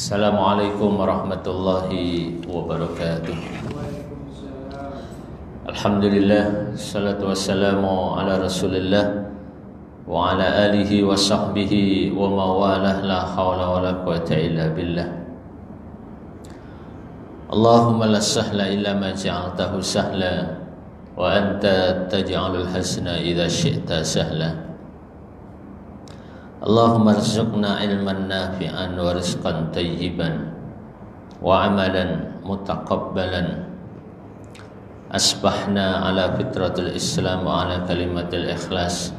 Assalamualaikum warahmatullahi wabarakatuh. Alhamdulillah, salatu wassalamu ala rasulillah wa ala alihi wa sahbihi wa mawalah, la hawla wa la quwata illa billah. Allahumma la sahla illa ma ja'altahu sahla wa anta taj'alul hasna idza syi'ta sahla. Allahumma rizqna ilman nafi'an wa rizqan tayyiban wa amalan mutaqabbalan. Asbahna ala fitratul Islam wa ala kalimatul ikhlas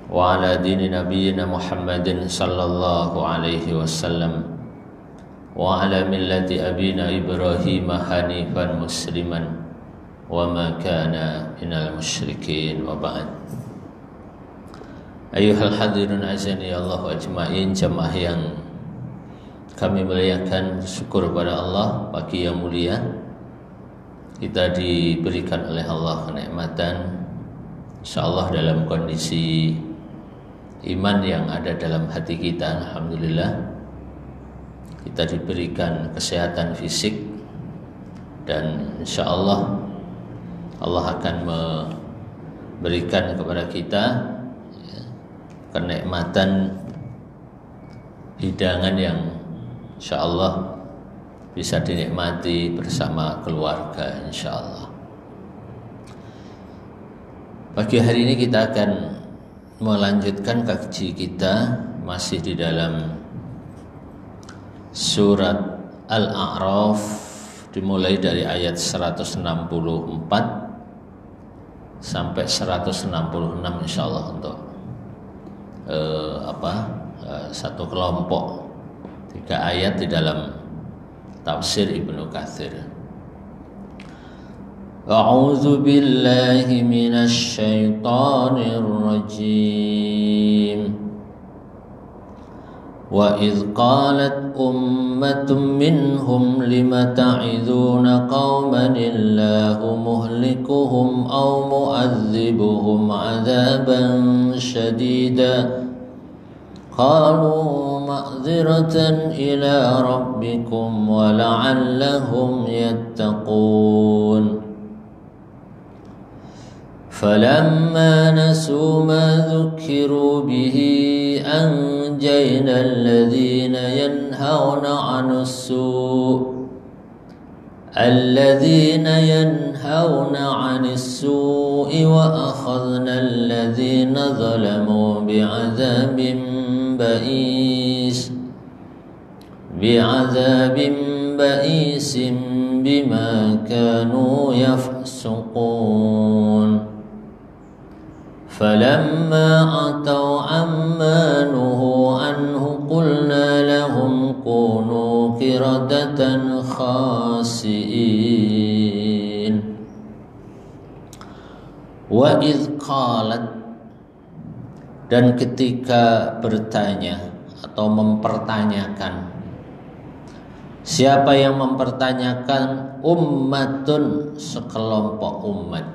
wa ala dini nabiyyina Muhammadin sallallahu alaihi wasallam wa ala millati abina Ibrahim hanifan musliman wa ma kana minal musyrikin wa ba'd. Ayuhal hadirun azani Allah ajma'in, jamaah yang kami muliakan, syukur pada Allah pagi yang mulia kita diberikan oleh Allah kenikmatan insyaallah dalam kondisi iman yang ada dalam hati kita. Alhamdulillah kita diberikan kesehatan fisik dan insyaallah Allah akan memberikan kepada kita kenikmatan hidangan yang insyaallah bisa dinikmati bersama keluarga insyaallah. Pagi hari ini kita akan melanjutkan kaji kita masih di dalam surat Al-A'raf, dimulai dari ayat 164 sampai 166 insyaallah untuk satu kelompok 3 ayat di dalam tafsir Ibnu Katsir. A'udzu billahi minasy syaithanir rajim. Wa idz qalat ummatun minhum lima ta'iduna qauman illahu muhlikuhum aw mu'adzibuhum 'adzaban syadida qalu ma'dziratan ila rabbikum wa la'allahum yattaqun. فلما نسوا ما ذكروا به أنجينا الذين ينهون عن السوء وأخذنا الذين ظلموا بعذاب بئيس بما كانوا يفسقون. فلما أتوا عما نهوا عنه قلنا لهم كونوا قردة خاسئين. وإذ قالت, dan ketika bertanya atau mempertanyakan. Siapa yang mempertanyakan? Ummatun, sekelompok umat.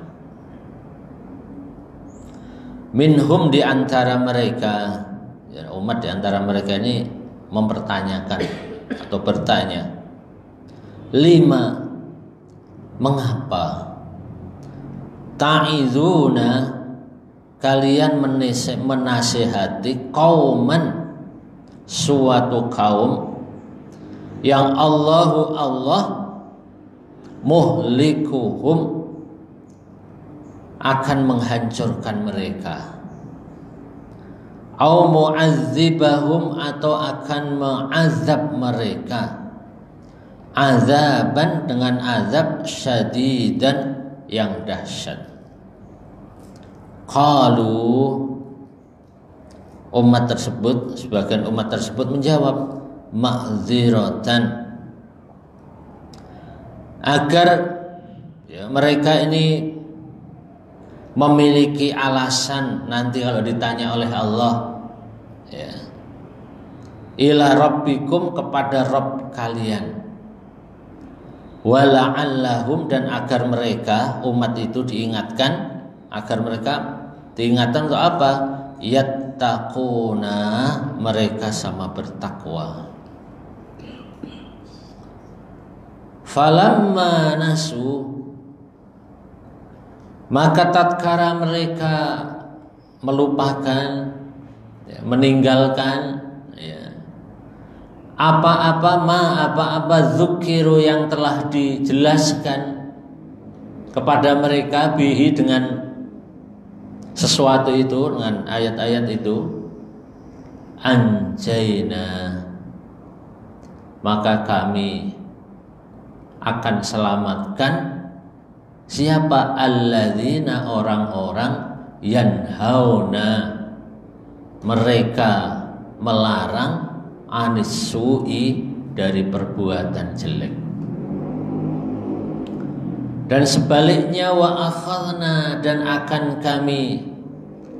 Minhum, di antara mereka, umat di antara mereka ini mempertanyakan atau bertanya. Lima, mengapa? Ta'izuna, kalian menasihati qauman, suatu kaum yang Allah muhlikuhum, akan menghancurkan mereka, au mu'adzibahum, atau akan mengazab mereka, azaban, dengan azab syadidan, yang dahsyat. Qalu, umat tersebut, sebagian umat tersebut menjawab, ma'dziratan, agar mereka ini memiliki alasan nanti kalau ditanya oleh Allah, ila rabbikum, kepada Rabb kalian, wa la'allahum, dan agar mereka, umat itu diingatkan, agar mereka diingatkan untuk apa? Yattaquna, mereka sama bertakwa. Falamma nasu, maka tatkala mereka melupakan, meninggalkan apa-apa zukiru yang telah dijelaskan kepada mereka bihi dengan sesuatu itu, dengan ayat-ayat itu, anjayna, maka kami akan selamatkan siapa? Alladzina, orang-orang, yanhauna, mereka melarang, anis su'i, dari perbuatan jelek. Dan sebaliknya, wa akhadna, dan akan kami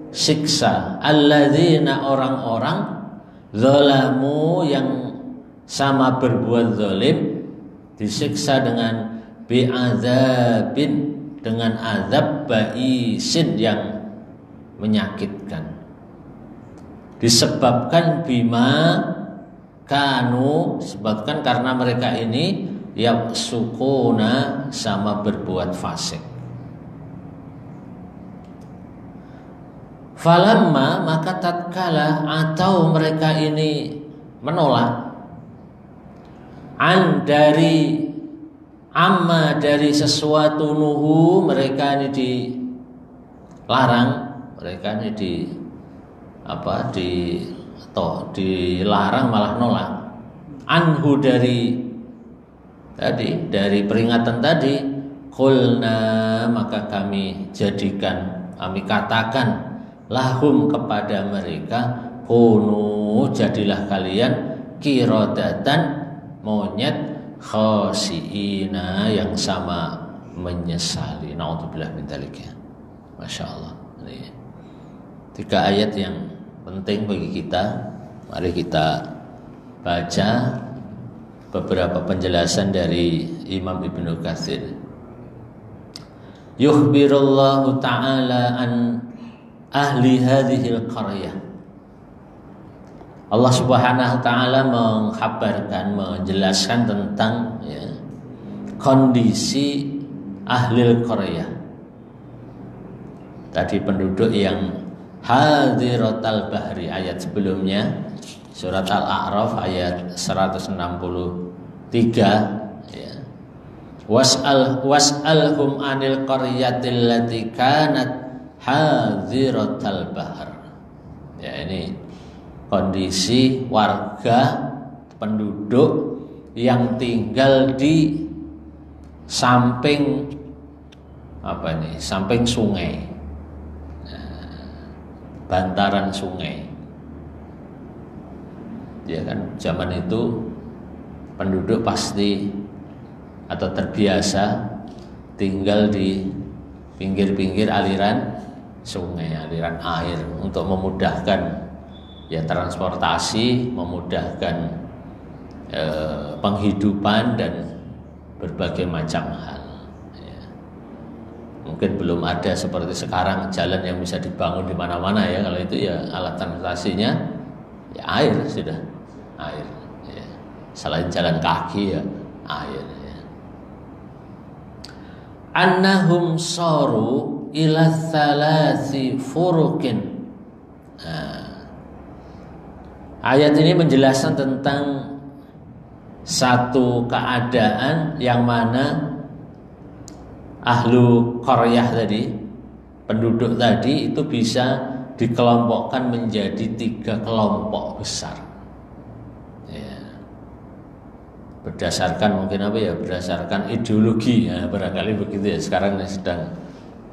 siksa alladzina, orang-orang, zalamu, yang sama berbuat zalim, disiksa dengan bi'adzabin, dengan azab ba'isin, yang menyakitkan, disebabkan bima kanu, sebabkan karena mereka ini yafsukuna, sama berbuat fasik. Falamma, maka tatkala, atau mereka ini menolak, an, dari, amma, dari sesuatu, nuhu, mereka ini dilarang, mereka ini dilarang, malah nolak, anhu, dari tadi, dari peringatan tadi, qulna, maka kami jadikan, kami katakan, lahum, kepada mereka, kunu, jadilah kalian, kirodatan, monyet, khasiina, yang sama menyesali. Na'udzubillah min dzalik. Masya Allah. Ini 3 ayat yang penting bagi kita. Mari kita baca beberapa penjelasan dari Imam Ibnu Katsir. Yukhbirullahu ta'ala an ahli hadhil qaryah. Allah Subhanahu wa ta'ala menghabarkan, menjelaskan tentang kondisi ahli qaryah. Tadi penduduk yang hadiratal bahri, ayat sebelumnya surat Al-A'raf ayat 163, was'alhum anil qaryatil lati kanat hadiratal bahr. Ini kondisi warga, penduduk yang tinggal di samping samping sungai, bantaran sungai. Ya kan, zaman itu penduduk pasti atau terbiasa tinggal di pinggir-pinggir aliran sungai, aliran air, untuk memudahkan transportasi, memudahkan penghidupan dan berbagai macam hal. Mungkin belum ada seperti sekarang jalan yang bisa dibangun di mana-mana ya. Kalau itu alat transportasinya air, sudah air. Selain jalan kaki air. Annahum saru ila thalathi furukin. Ayat ini menjelaskan tentang satu keadaan yang mana ahlu qaryah tadi, penduduk tadi itu bisa dikelompokkan menjadi 3 kelompok besar. Berdasarkan mungkin berdasarkan ideologi, barangkali begitu ya. Sekarang sedang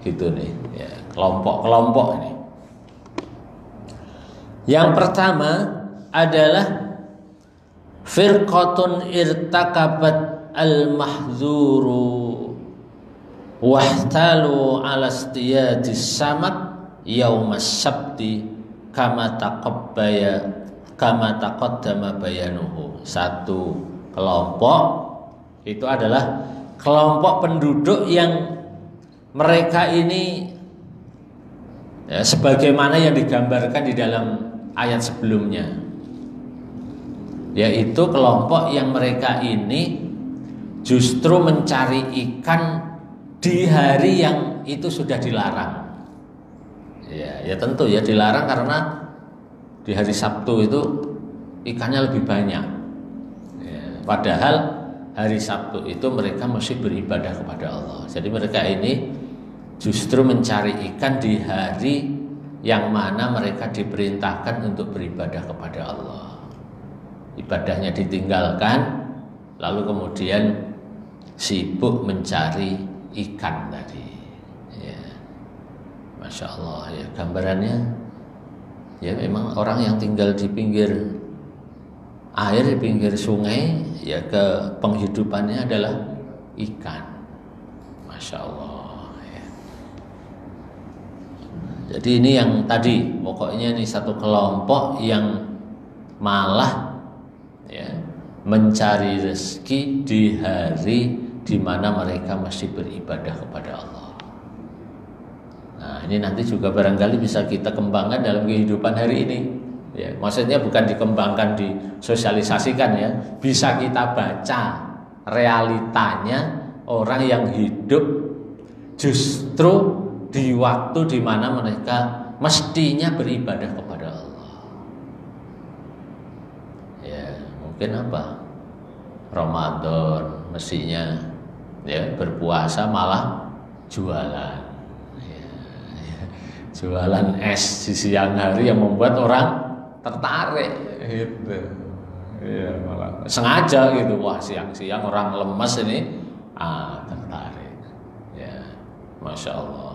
gitu nih, kelompok-kelompok ini. Yang pertama adalah firqatun irtakabat al-mahdzuru wahtalu ala istiyadis samak yaumas sabti kama taqaddama bayanuhu. Satu kelompok itu adalah kelompok penduduk yang mereka ini sebagaimana yang digambarkan di dalam ayat sebelumnya, yaitu kelompok yang mereka ini justru mencari ikan di hari yang itu sudah dilarang. Ya tentu ya dilarang karena di hari Sabtu itu ikannya lebih banyak. Ya, padahal hari Sabtu itu mereka masih beribadah kepada Allah. Jadi mereka ini justru mencari ikan di hari yang mana mereka diperintahkan untuk beribadah kepada Allah. Ibadahnya ditinggalkan, lalu kemudian sibuk mencari ikan tadi. Ya, Masya Allah ya, gambarannya ya memang orang yang tinggal di pinggir air, di pinggir sungai, ya ke penghidupannya adalah ikan. Masya Allah ya. Jadi ini yang tadi, pokoknya ini satu kelompok yang malah ya mencari rezeki di hari di mana mereka masih beribadah kepada Allah. Nah, ini nanti juga barangkali bisa kita kembangkan dalam kehidupan hari ini. Ya, maksudnya bukan dikembangkan, disosialisasikan ya. Bisa kita baca realitanya orang yang hidup justru di waktu di mana mereka mestinya beribadah kepada Allah. Ya, mungkin apa? Ramadan mestinya ya berpuasa malah jualan. Jualan es di siang hari yang membuat orang tertarik gitu. Ya, malah sengaja gitu. Wah, siang-siang orang lemes ini tertarik. Ya, Masya Allah.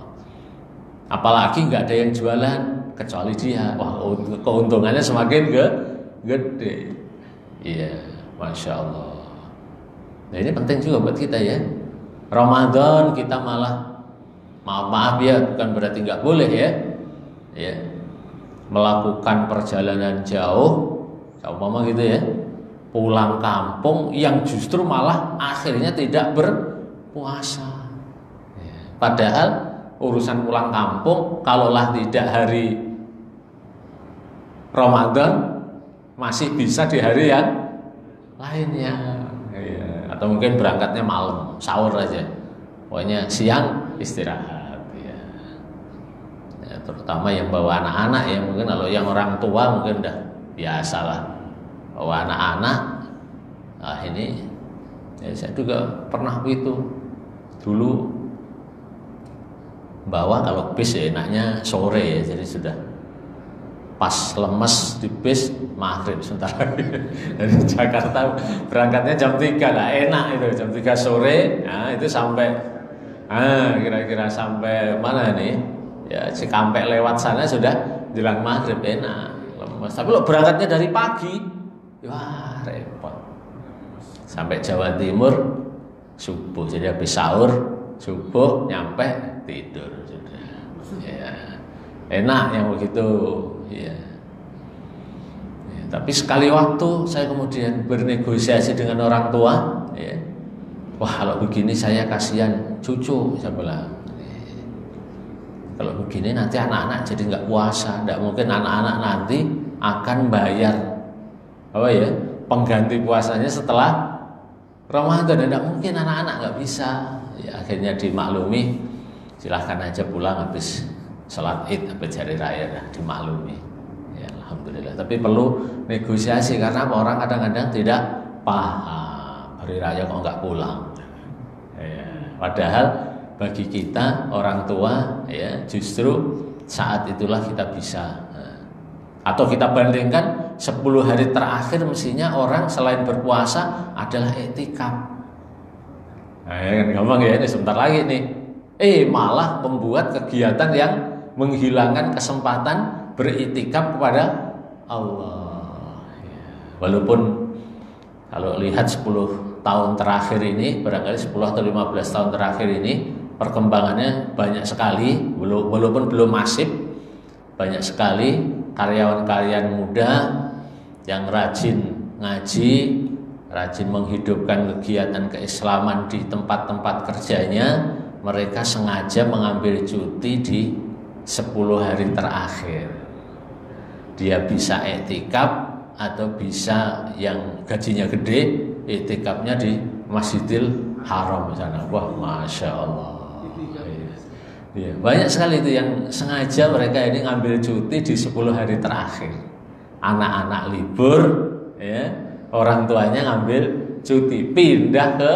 Apalagi nggak ada yang jualan kecuali dia. Wah, keuntungannya semakin gede. Iya, Masya Allah. Nah, ini penting juga buat kita ya. Ramadan kita malah maaf ya, bukan berarti nggak boleh ya, melakukan perjalanan jauh, umpama gitu ya, pulang kampung yang justru malah akhirnya tidak berpuasa. Ya. Padahal urusan pulang kampung, kalaulah tidak hari Ramadan, masih bisa di hari yang lainnya. Ya. Atau mungkin berangkatnya malam, sahur aja, pokoknya siang istirahat. Terutama yang bawa anak-anak ya, mungkin kalau yang orang tua mungkin udah biasa lah bawa anak-anak. Nah ini ya, saya juga pernah itu dulu bawa, kalau bis ya enaknya sore ya, jadi sudah pas lemes di bis maghrib sebentar lagi. Dari Jakarta berangkatnya jam 3 lah, enak itu jam 3 sore. Nah itu sampai kira-kira sampai mana nih? Ya Cikampek lewat sana sudah jelang maghrib, enak lemes. Tapi kalau berangkatnya dari pagi, wah repot. Sampai Jawa Timur subuh, jadi habis sahur subuh nyampe tidur sudah. Ya, enak yang begitu. Ya. Ya, tapi sekali waktu saya kemudian bernegosiasi dengan orang tua. Ya. Wah kalau begini saya kasihan cucu, saya bilang. Kalau begini nanti anak-anak jadi nggak puasa, nggak mungkin anak-anak nanti akan bayar pengganti puasanya setelah Ramadan, nggak mungkin anak-anak nggak bisa. Ya, akhirnya dimaklumi, silahkan aja pulang habis sholat Id, habis hari raya, dimaklumi. Ya, alhamdulillah. Tapi perlu negosiasi karena orang kadang-kadang tidak paham hari raya kok nggak pulang. Ya, padahal bagi kita orang tua ya justru saat itulah kita bisa, atau kita bandingkan 10 hari terakhir mestinya orang selain berpuasa adalah i'tikaf. Nah, ya kan gampang ya, ini sebentar lagi nih malah membuat kegiatan yang menghilangkan kesempatan beriktikaf kepada Allah. Walaupun kalau lihat 10 tahun terakhir ini, barangkali 10 atau 15 tahun terakhir ini perkembangannya banyak sekali, walaupun belum masif, banyak sekali karyawan-karyawan muda yang rajin ngaji, rajin menghidupkan kegiatan keislaman di tempat-tempat kerjanya. Mereka sengaja mengambil cuti di 10 hari terakhir. Dia bisa iktikaf atau bisa yang gajinya gede, iktikafnya di Masjidil Haram sana. Wah, masya Allah. Ya, banyak sekali itu yang sengaja mereka ini ngambil cuti di 10 hari terakhir. Anak-anak libur, ya, orang tuanya ngambil cuti, pindah ke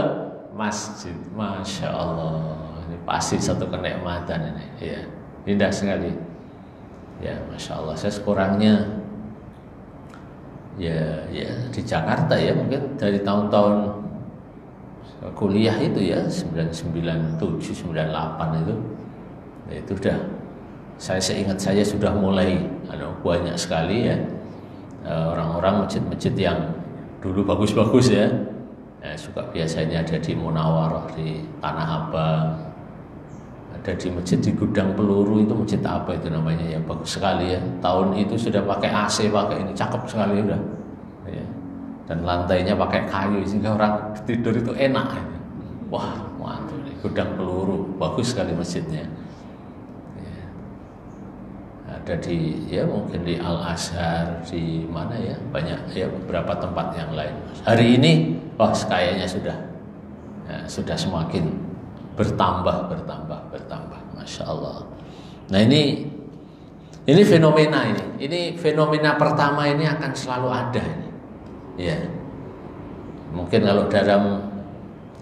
masjid. Masya Allah, ini pasti satu kenikmatan ini. Ya, indah sekali. Ya, masya Allah. Saya sekurangnya, ya di Jakarta ya, mungkin dari tahun-tahun kuliah itu ya, 97, 98 itu udah, saya seingat saya sudah mulai banyak sekali ya orang-orang masjid-masjid yang dulu bagus-bagus ya, suka biasanya ada di Munawarah, di Tanah Abang, ada di masjid di Gudang Peluru, itu masjid apa itu namanya ya, bagus sekali ya, tahun itu sudah pakai AC, pakai ini, cakep sekali udah ya. Dan lantainya pakai kayu sehingga orang tidur itu enak ya. Wah, mantap nih, Gudang Peluru, bagus sekali masjidnya. Ada di, ya mungkin di Al-Azhar, di mana ya, banyak ya, beberapa tempat yang lain. Hari ini wah kayaknya sudah semakin bertambah, masya Allah. Nah ini fenomena ini fenomena pertama ini akan selalu ada ini. Ya, mungkin kalau dalam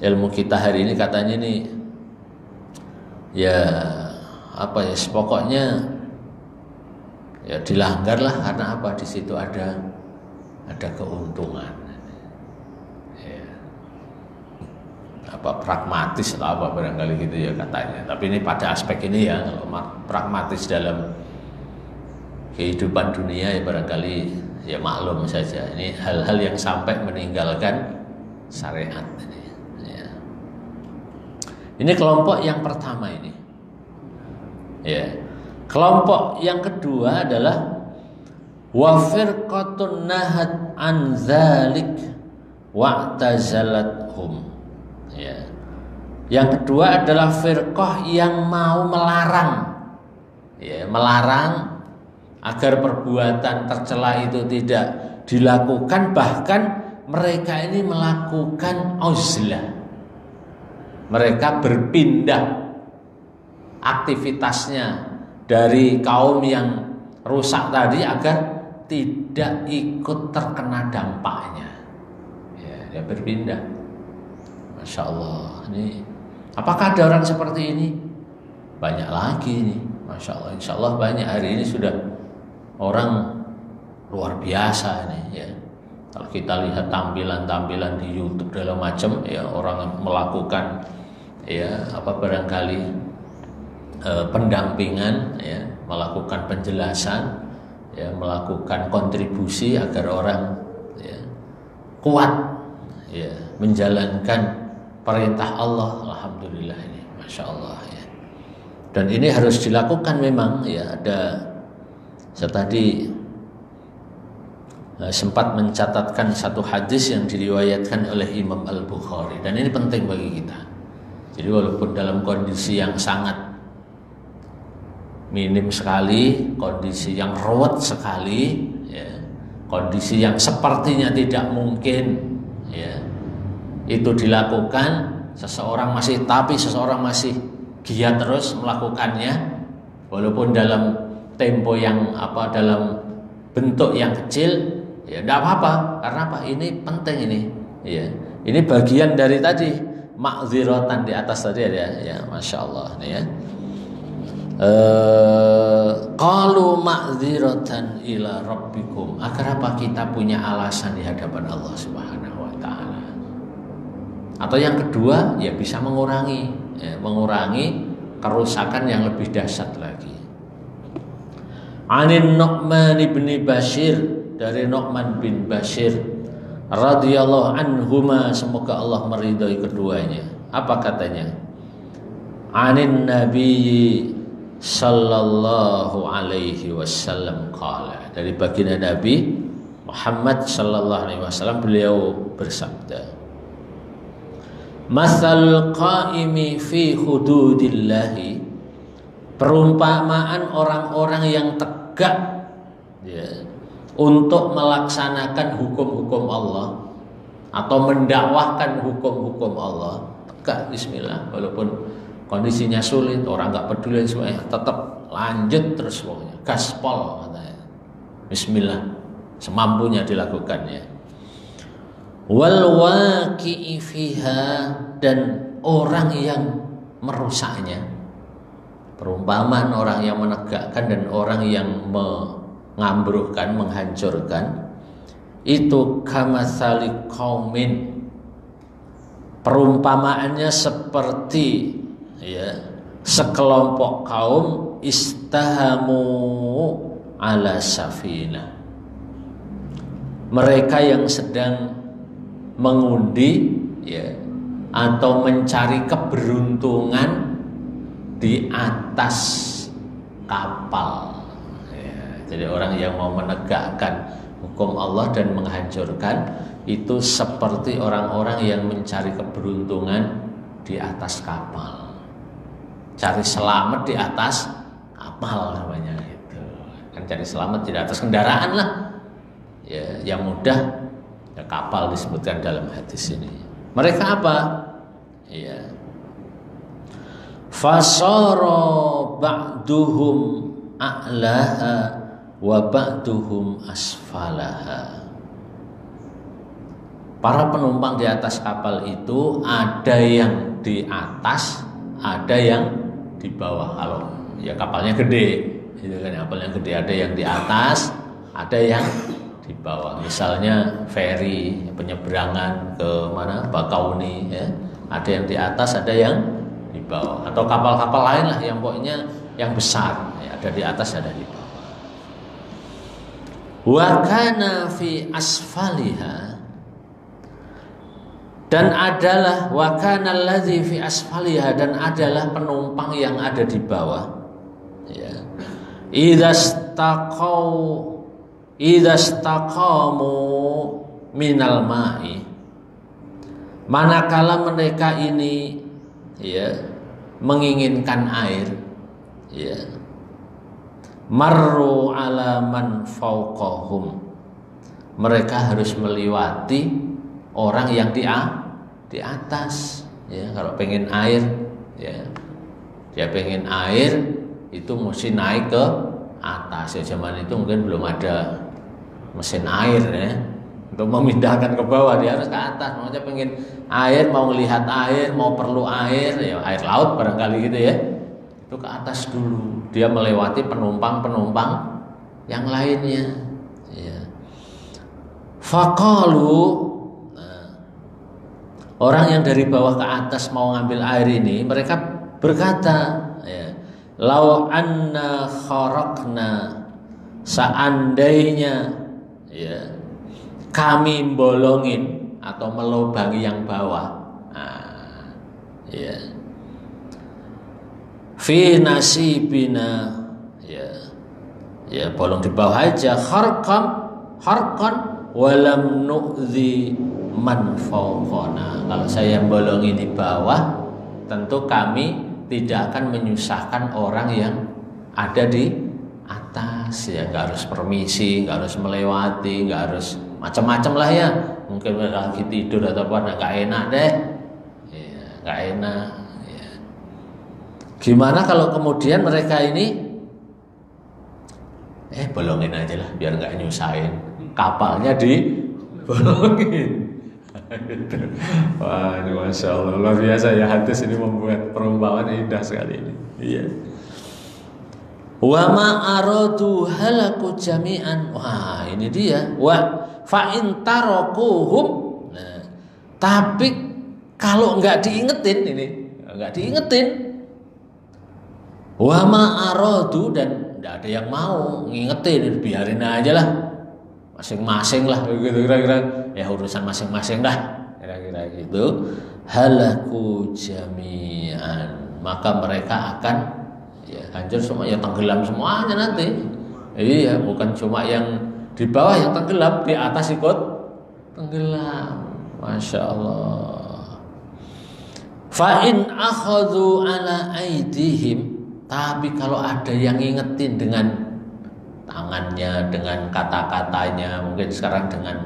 ilmu kita hari ini katanya ini, ya apa ya, pokoknya ya dilanggar lah, karena apa, di situ ada keuntungan ya, apa pragmatis atau apa barangkali gitu ya katanya. Tapi ini pada aspek ini ya, kalau pragmatis dalam kehidupan dunia ya barangkali ya maklum saja, ini hal-hal yang sampai meninggalkan syariat ini ya. Ini kelompok yang pertama ini ya. Kelompok yang kedua adalah wa firqatun nahat an dzalik wa'tazalathum. Ya. Yang kedua adalah firqah yang mau melarang. Ya, melarang agar perbuatan tercela itu tidak dilakukan, bahkan mereka ini melakukan uzlah. Mereka berpindah aktivitasnya dari kaum yang rusak tadi agar tidak ikut terkena dampaknya. Ya, dia berpindah. Masya Allah. Ini, apakah ada orang seperti ini? Banyak lagi nih. Masya Allah. Insya Allah banyak. Hari ini sudah orang luar biasa nih. Ya. Kalau kita lihat tampilan-tampilan di YouTube dalam macam, ya orang melakukan ya apa barangkali pendampingan ya, melakukan penjelasan ya, melakukan kontribusi agar orang ya, kuat ya, menjalankan perintah Allah. Alhamdulillah ini, masya Allah ya. Dan ini harus dilakukan memang ya. Saya tadi sempat mencatatkan satu hadis yang diriwayatkan oleh Imam Al-Bukhari, dan ini penting bagi kita. Jadi walaupun dalam kondisi yang sangat minim sekali, kondisi yang ruwet sekali, ya, kondisi yang sepertinya tidak mungkin, ya, itu dilakukan, seseorang masih giat terus melakukannya, walaupun dalam tempo yang apa, dalam bentuk yang kecil, ya tidak apa-apa, karena apa? Ini penting ini, ya, ini bagian dari tadi ma'dziratan di atas tadi ya, masya Allah nih ya. Qalu ma'dziratan ila rabbikum, agar apa? Kita punya alasan di hadapan Allah Subhanahu wa taala. Atau yang kedua, ya bisa mengurangi kerusakan yang lebih dahsyat lagi. Anin Nu'man bin Bashir, dari Nu'man bin Bashir radhiyallahu anhuma, semoga Allah meridhai keduanya. Apa katanya? Anin Nabi sallallahu alaihi wasallam qala, dari baginda Nabi Muhammad sallallahu alaihi wasallam, beliau bersabda, masal qaimi fi hududillahi, perumpamaan orang-orang yang tegak ya, untuk melaksanakan hukum-hukum Allah, atau mendakwahkan hukum-hukum Allah, tegak bismillah, walaupun kondisinya sulit, orang nggak peduli semuanya, tetap lanjut terus pokoknya, gaspol katanya. Bismillah, semampunya dilakukannya. Wal waqi'i fiha, dan orang yang merusaknya. Perumpamaan orang yang menegakkan dan orang yang mengambrukkan, menghancurkan, itu kamatsali qaumin, perumpamaannya seperti sekelompok kaum istahamu ala safinah, mereka yang sedang mengundi atau mencari keberuntungan di atas kapal. Jadi orang yang mau menegakkan hukum Allah dan menghancurkan itu seperti orang-orang yang mencari keberuntungan di atas kapal, cari selamat di atas kapal namanya gitu. Kan cari selamat di atas kendaraan lah, yang mudah kapal disebutkan dalam hadis ini. Mereka apa? Fasara ba'duhum a'laha wa ba'duhum asfalaha. Para penumpang di atas kapal itu ada yang di atas, ada yang di bawah. Kalau kapalnya gede, itu kan kapalnya gede, ada yang di atas, ada yang di bawah. Misalnya ferry penyeberangan ke mana, Bakauni, ada yang di atas, ada yang di bawah. Atau kapal-kapal lain lah yang pokoknya yang besar, ada di atas, ada di bawah. Wa kana fi asfaliha, dan adalah wa kana allazi fi asfaliha, dan adalah penumpang yang ada di bawah. Idastaqamu minal ma'i, manakala mereka ini menginginkan air, marru ala man fauqahum, mereka harus melewati orang yang di atas. Kalau pengen air, dia pengen air itu mesti naik ke atas. Zaman itu mungkin belum ada mesin air untuk memindahkan ke bawah, dia harus ke atas. Makanya pengen air, mau melihat air, mau perlu air, air laut barangkali gitu itu ke atas dulu. Dia melewati penumpang-penumpang yang lainnya. Faqalu, orang yang dari bawah ke atas mau ngambil air ini, mereka berkata, lau anna kharaqna, seandainya kami bolongin atau melubangi yang bawah, fi nasibina, bolong di bawah aja, kharqan walam nu'zi man fawqana. Kalau saya bolongi di bawah, tentu kami tidak akan menyusahkan orang yang ada di atas. Nggak harus permisi, nggak harus melewati, nggak harus macam-macam lah mungkin lagi tidur atau apa, nggak enak deh, nggak enak. Gimana kalau kemudian mereka ini bolongin aja lah, biar nggak nyusahin, kapalnya dibolongin. Wah, ini Masya Allah, luar biasa hadis ini membuat perumpamaan indah sekali ini. Wa ma aradu halaku jami'an. Wah, ini dia. Wa fa in tarakuhum. Tapi kalau enggak diingetin ini, enggak diingetin. Wa ma aradu, dan enggak ada yang mau ngingetin, biarin aja lah. Masing-masing lah gitu kira-kira, urusan masing-masing dah kira-kira gitu. Halaku jami'an, maka mereka akan hancur semua, tenggelam semuanya nanti. Bukan cuma yang di bawah yang tenggelam, di atas ikut tenggelam. Masya Allah. Fa in akhadhu ala aidihim, tapi kalau ada yang ngingetin dengan tangannya, dengan kata-katanya, mungkin sekarang dengan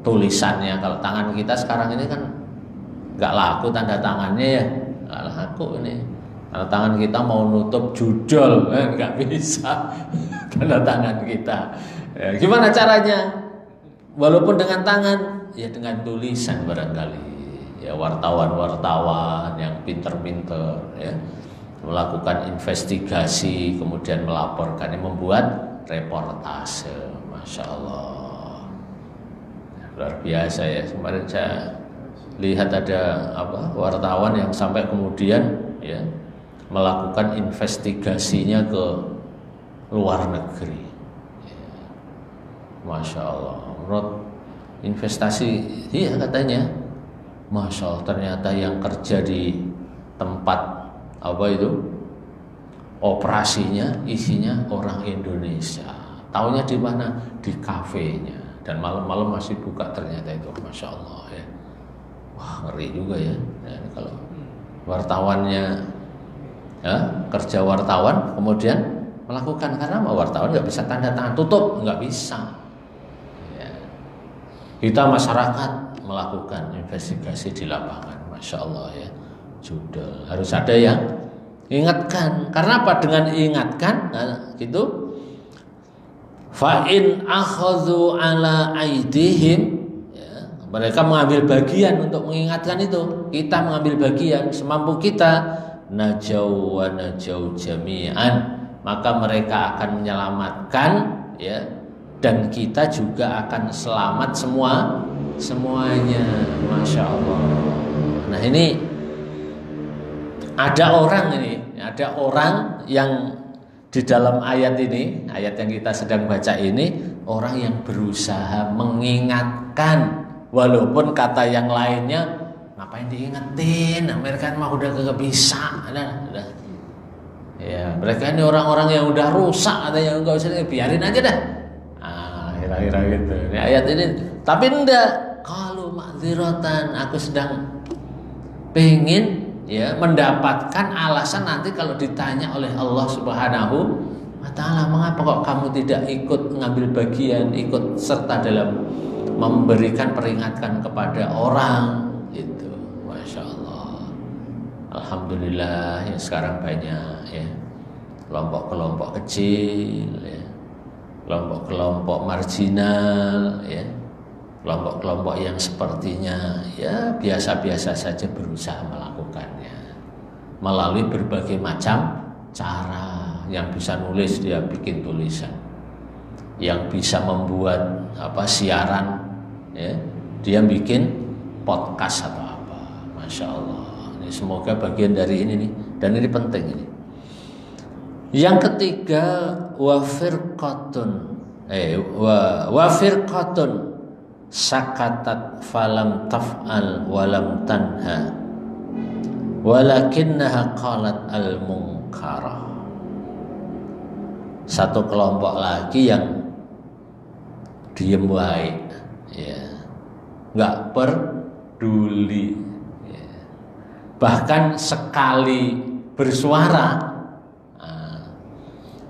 tulisannya. Kalau tangan kita sekarang ini kan nggak laku tanda tangannya ya, nggak laku ini. Tanda tangan kita mau nutup judul, nggak bisa tanda tangan kita. Ya, gimana caranya? Walaupun dengan tangan, ya dengan tulisan barangkali. Ya wartawan-wartawan yang pinter-pinter, ya melakukan investigasi, kemudian melaporkan, yang membuat reportase. Masya Allah, luar biasa ya. Kemarin saya lihat ada wartawan yang sampai kemudian ya melakukan investigasinya ke luar negeri. Ya. Masya Allah, menurut investasi, iya katanya, Masya Allah, ternyata yang kerja di tempat operasinya isinya orang Indonesia. Taunya di mana? Di kafenya. Dan malam-malam masih buka ternyata itu. Masya Allah ya. Wah, ngeri juga ya. Nah, kalau wartawannya ya, kerja wartawan kemudian melakukan, karena wartawan nggak bisa tanda tangan tutup, nggak bisa ya. Kita masyarakat melakukan investigasi di lapangan. Masya Allah ya. Judul harus ada yang ingatkan. Karena apa? Dengan ingatkan, nah, gitu. Fa in akhadhu ala aidihim, ya, mereka mengambil bagian untuk mengingatkan itu. Kita mengambil bagian semampu kita. Najau wa najau jami'an, maka mereka akan menyelamatkan ya, dan kita juga akan selamat semuanya. Masya Allah. Nah, ini ada orang yang di dalam ayat ini, ayat yang kita sedang baca ini, orang yang berusaha mengingatkan, walaupun kata yang lainnya, ngapain diingetin? Mereka mah udah kagak bisa, udah. Ya, mereka ini orang-orang yang udah rusak, ada yang enggak usah, biarin aja dah. Kira-kira gitu. Ini ayat ini, tapi enggak. Kalau ma'dziratan, aku sedang pengen ya mendapatkan alasan nanti kalau ditanya oleh Allah Subhanahu wa Ta'ala, mengapa kok kamu tidak ikut mengambil bagian, ikut serta dalam memberikan peringatan kepada orang itu. Masya Allah. Alhamdulillah ya, sekarang banyak ya kelompok-kelompok kecil ya, kelompok-kelompok marginal ya, kelompok-kelompok yang sepertinya ya biasa-biasa saja berusaha melakukannya melalui berbagai macam cara. Yang bisa nulis, dia bikin tulisan. Yang bisa membuat siaran ya, dia bikin podcast atau apa. Masya Allah. Ini semoga bagian dari ini nih, dan ini penting ini. Yang ketiga, wa firqatun sakatat falam taf'al walam tanha walakinnaha qalat al-munkara. Satu kelompok lagi yang diem baik ya, nggak peduli ya. Bahkan sekali bersuara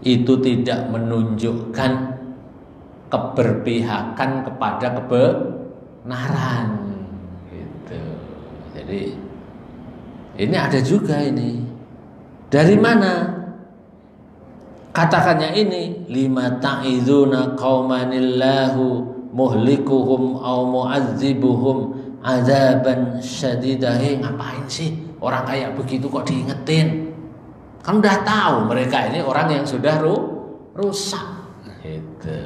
itu tidak menunjukkan keberpihakan kepada kebenaran gitu. Jadi ini ada juga ini. Dari mana? Katakannya ini, lima ta'iduna qaumanillahu muhlikuhum aw mu'adzibuhum adzaban syadidah. Ngapain sih orang kayak begitu kok diingetin? Kan udah tahu mereka ini orang yang sudah rusak gitu.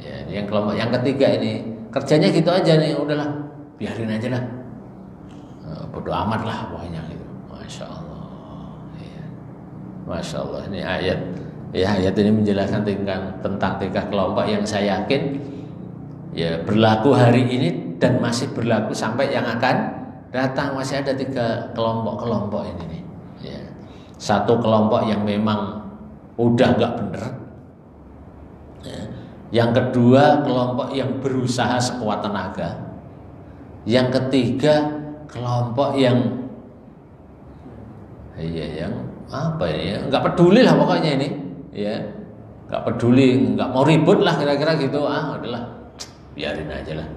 Ya, yang kelompok yang ketiga ini kerjanya gitu aja nih, udahlah biarin aja lah, bodo amat lah pokoknya gitu. Masya Allah ya. Masya Allah, ini ayat ya, ayat ini menjelaskan tentang tiga kelompok yang saya yakin ya berlaku hari ini dan masih berlaku sampai yang akan datang. Masih ada tiga kelompok ini nih ya. Satu kelompok yang memang udah nggak bener ya. Yang kedua kelompok yang berusaha sekuat tenaga. Yang ketiga kelompok yang yang apa ya, nggak peduli lah pokoknya ini ya, nggak peduli, nggak mau ribut lah kira-kira gitu. Udahlah biarin aja lah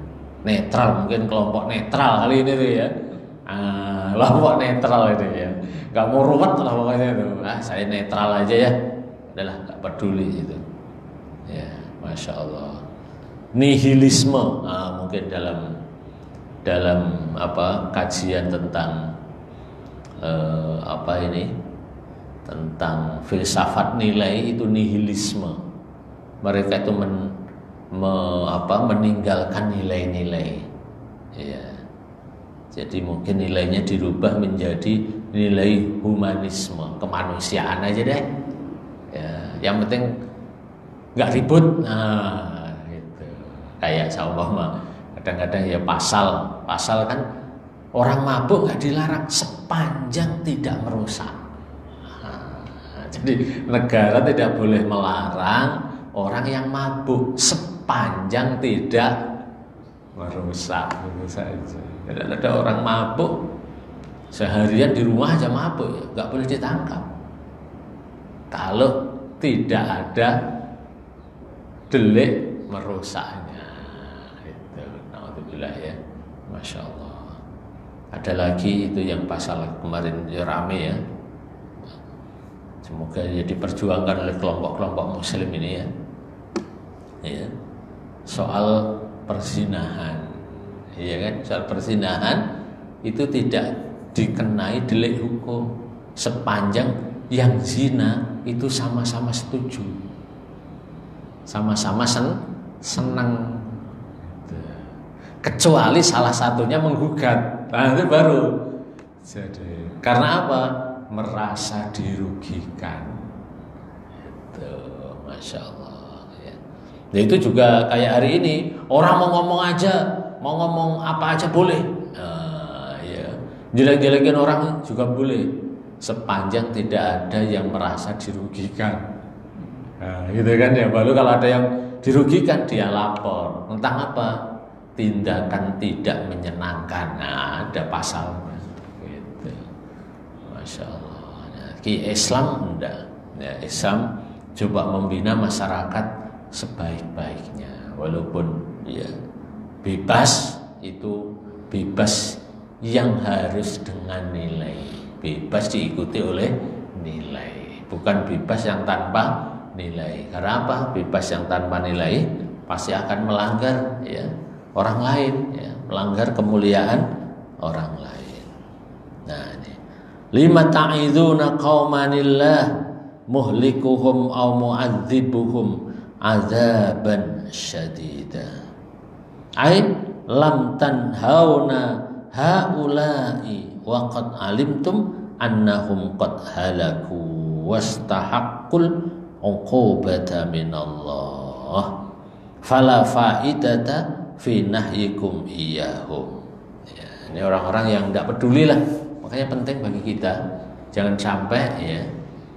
netral, mungkin kelompok netral kali ini tuh ya. Kelompok netral itu ya, nggak mau ruwet lah pokoknya itu. Saya netral aja ya, udahlah nggak peduli itu. Ya, masya Allah. Nihilisme, mungkin dalam apa kajian tentang tentang filsafat nilai itu nihilisme. Mereka itu meninggalkan nilai-nilai. Ya. Jadi mungkin nilainya dirubah menjadi nilai humanisme, kemanusiaan aja deh. Ya, yang penting nggak ribut. Gitu. Kayak seumpama kadang-kadang ya pasal kan orang mabuk nggak dilarang sepanjang tidak merusak. Jadi negara tidak boleh melarang orang yang mabuk sepanjang tidak merusak, gitu saja. Tidak ada orang mabuk seharian di rumah aja mabuk, ya nggak boleh ditangkap. Kalau tidak ada delik merusaknya, itu. Alhamdulillah ya, masya Allah. Ada lagi itu yang pasal kemarin rame ya. Semoga ya diperjuangkan oleh kelompok-kelompok muslim ini ya. Ya. Soal perzinahan. Iya kan? Soal perzinahan itu tidak dikenai delik hukum sepanjang yang zina itu sama-sama setuju. Sama-sama senang. Kecuali salah satunya menggugat. Nah, itu baru. Jadi, karena apa? Merasa dirugikan. Itu, masya Allah. Ya. Nah, itu juga kayak hari ini orang mau ngomong aja, mau ngomong apa aja boleh. Ya. Jelek-jelekin orang juga boleh, sepanjang tidak ada yang merasa dirugikan. Nah, gitu kan ya. Baru kalau ada yang dirugikan dia lapor tentang apa? Tindakan tidak menyenangkan. Nah, ada pasalnya. Gitu. Masya Allah. Nah, Islam enggak. Ya, Islam coba membina masyarakat sebaik-baiknya. Walaupun ya bebas itu bebas yang harus dengan nilai. Bebas diikuti oleh nilai. Bukan bebas yang tanpa nilai. Karena apa? Bebas yang tanpa nilai pasti akan melanggar ya orang lain, ya, melanggar kemuliaan orang lain. Nah, ini. Lima ta'iduna qaumanillah muhlikuhum aw mu'adzibuhum azaban syadida. Ai lam tanhauna haula'i wa qad alimtum annahum qad halaku wastahaqqul uqubata minallah. Fala faidata fi nahyikum iyahum. Ya, ini orang-orang yang tidak peduli lah. Makanya penting bagi kita jangan sampai ya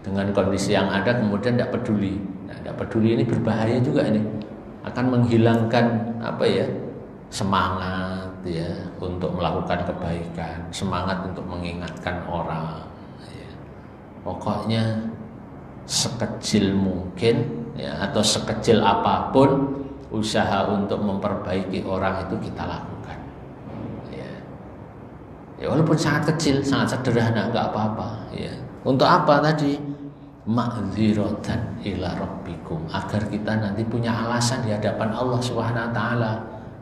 dengan kondisi yang ada kemudian tidak peduli. Nah, tidak peduli ini berbahaya juga ini. Akan menghilangkan apa ya? Semangat ya untuk melakukan kebaikan, semangat untuk mengingatkan orang ya. Pokoknya sekecil mungkin ya atau sekecil apapun usaha untuk memperbaiki orang itu kita lakukan. Ya walaupun sangat kecil, sangat sederhana, nggak apa-apa. Ya. Untuk apa tadi? Ma'dziratan ila rabbikum, agar kita nanti punya alasan di hadapan Allah Subhanahu Wa Taala.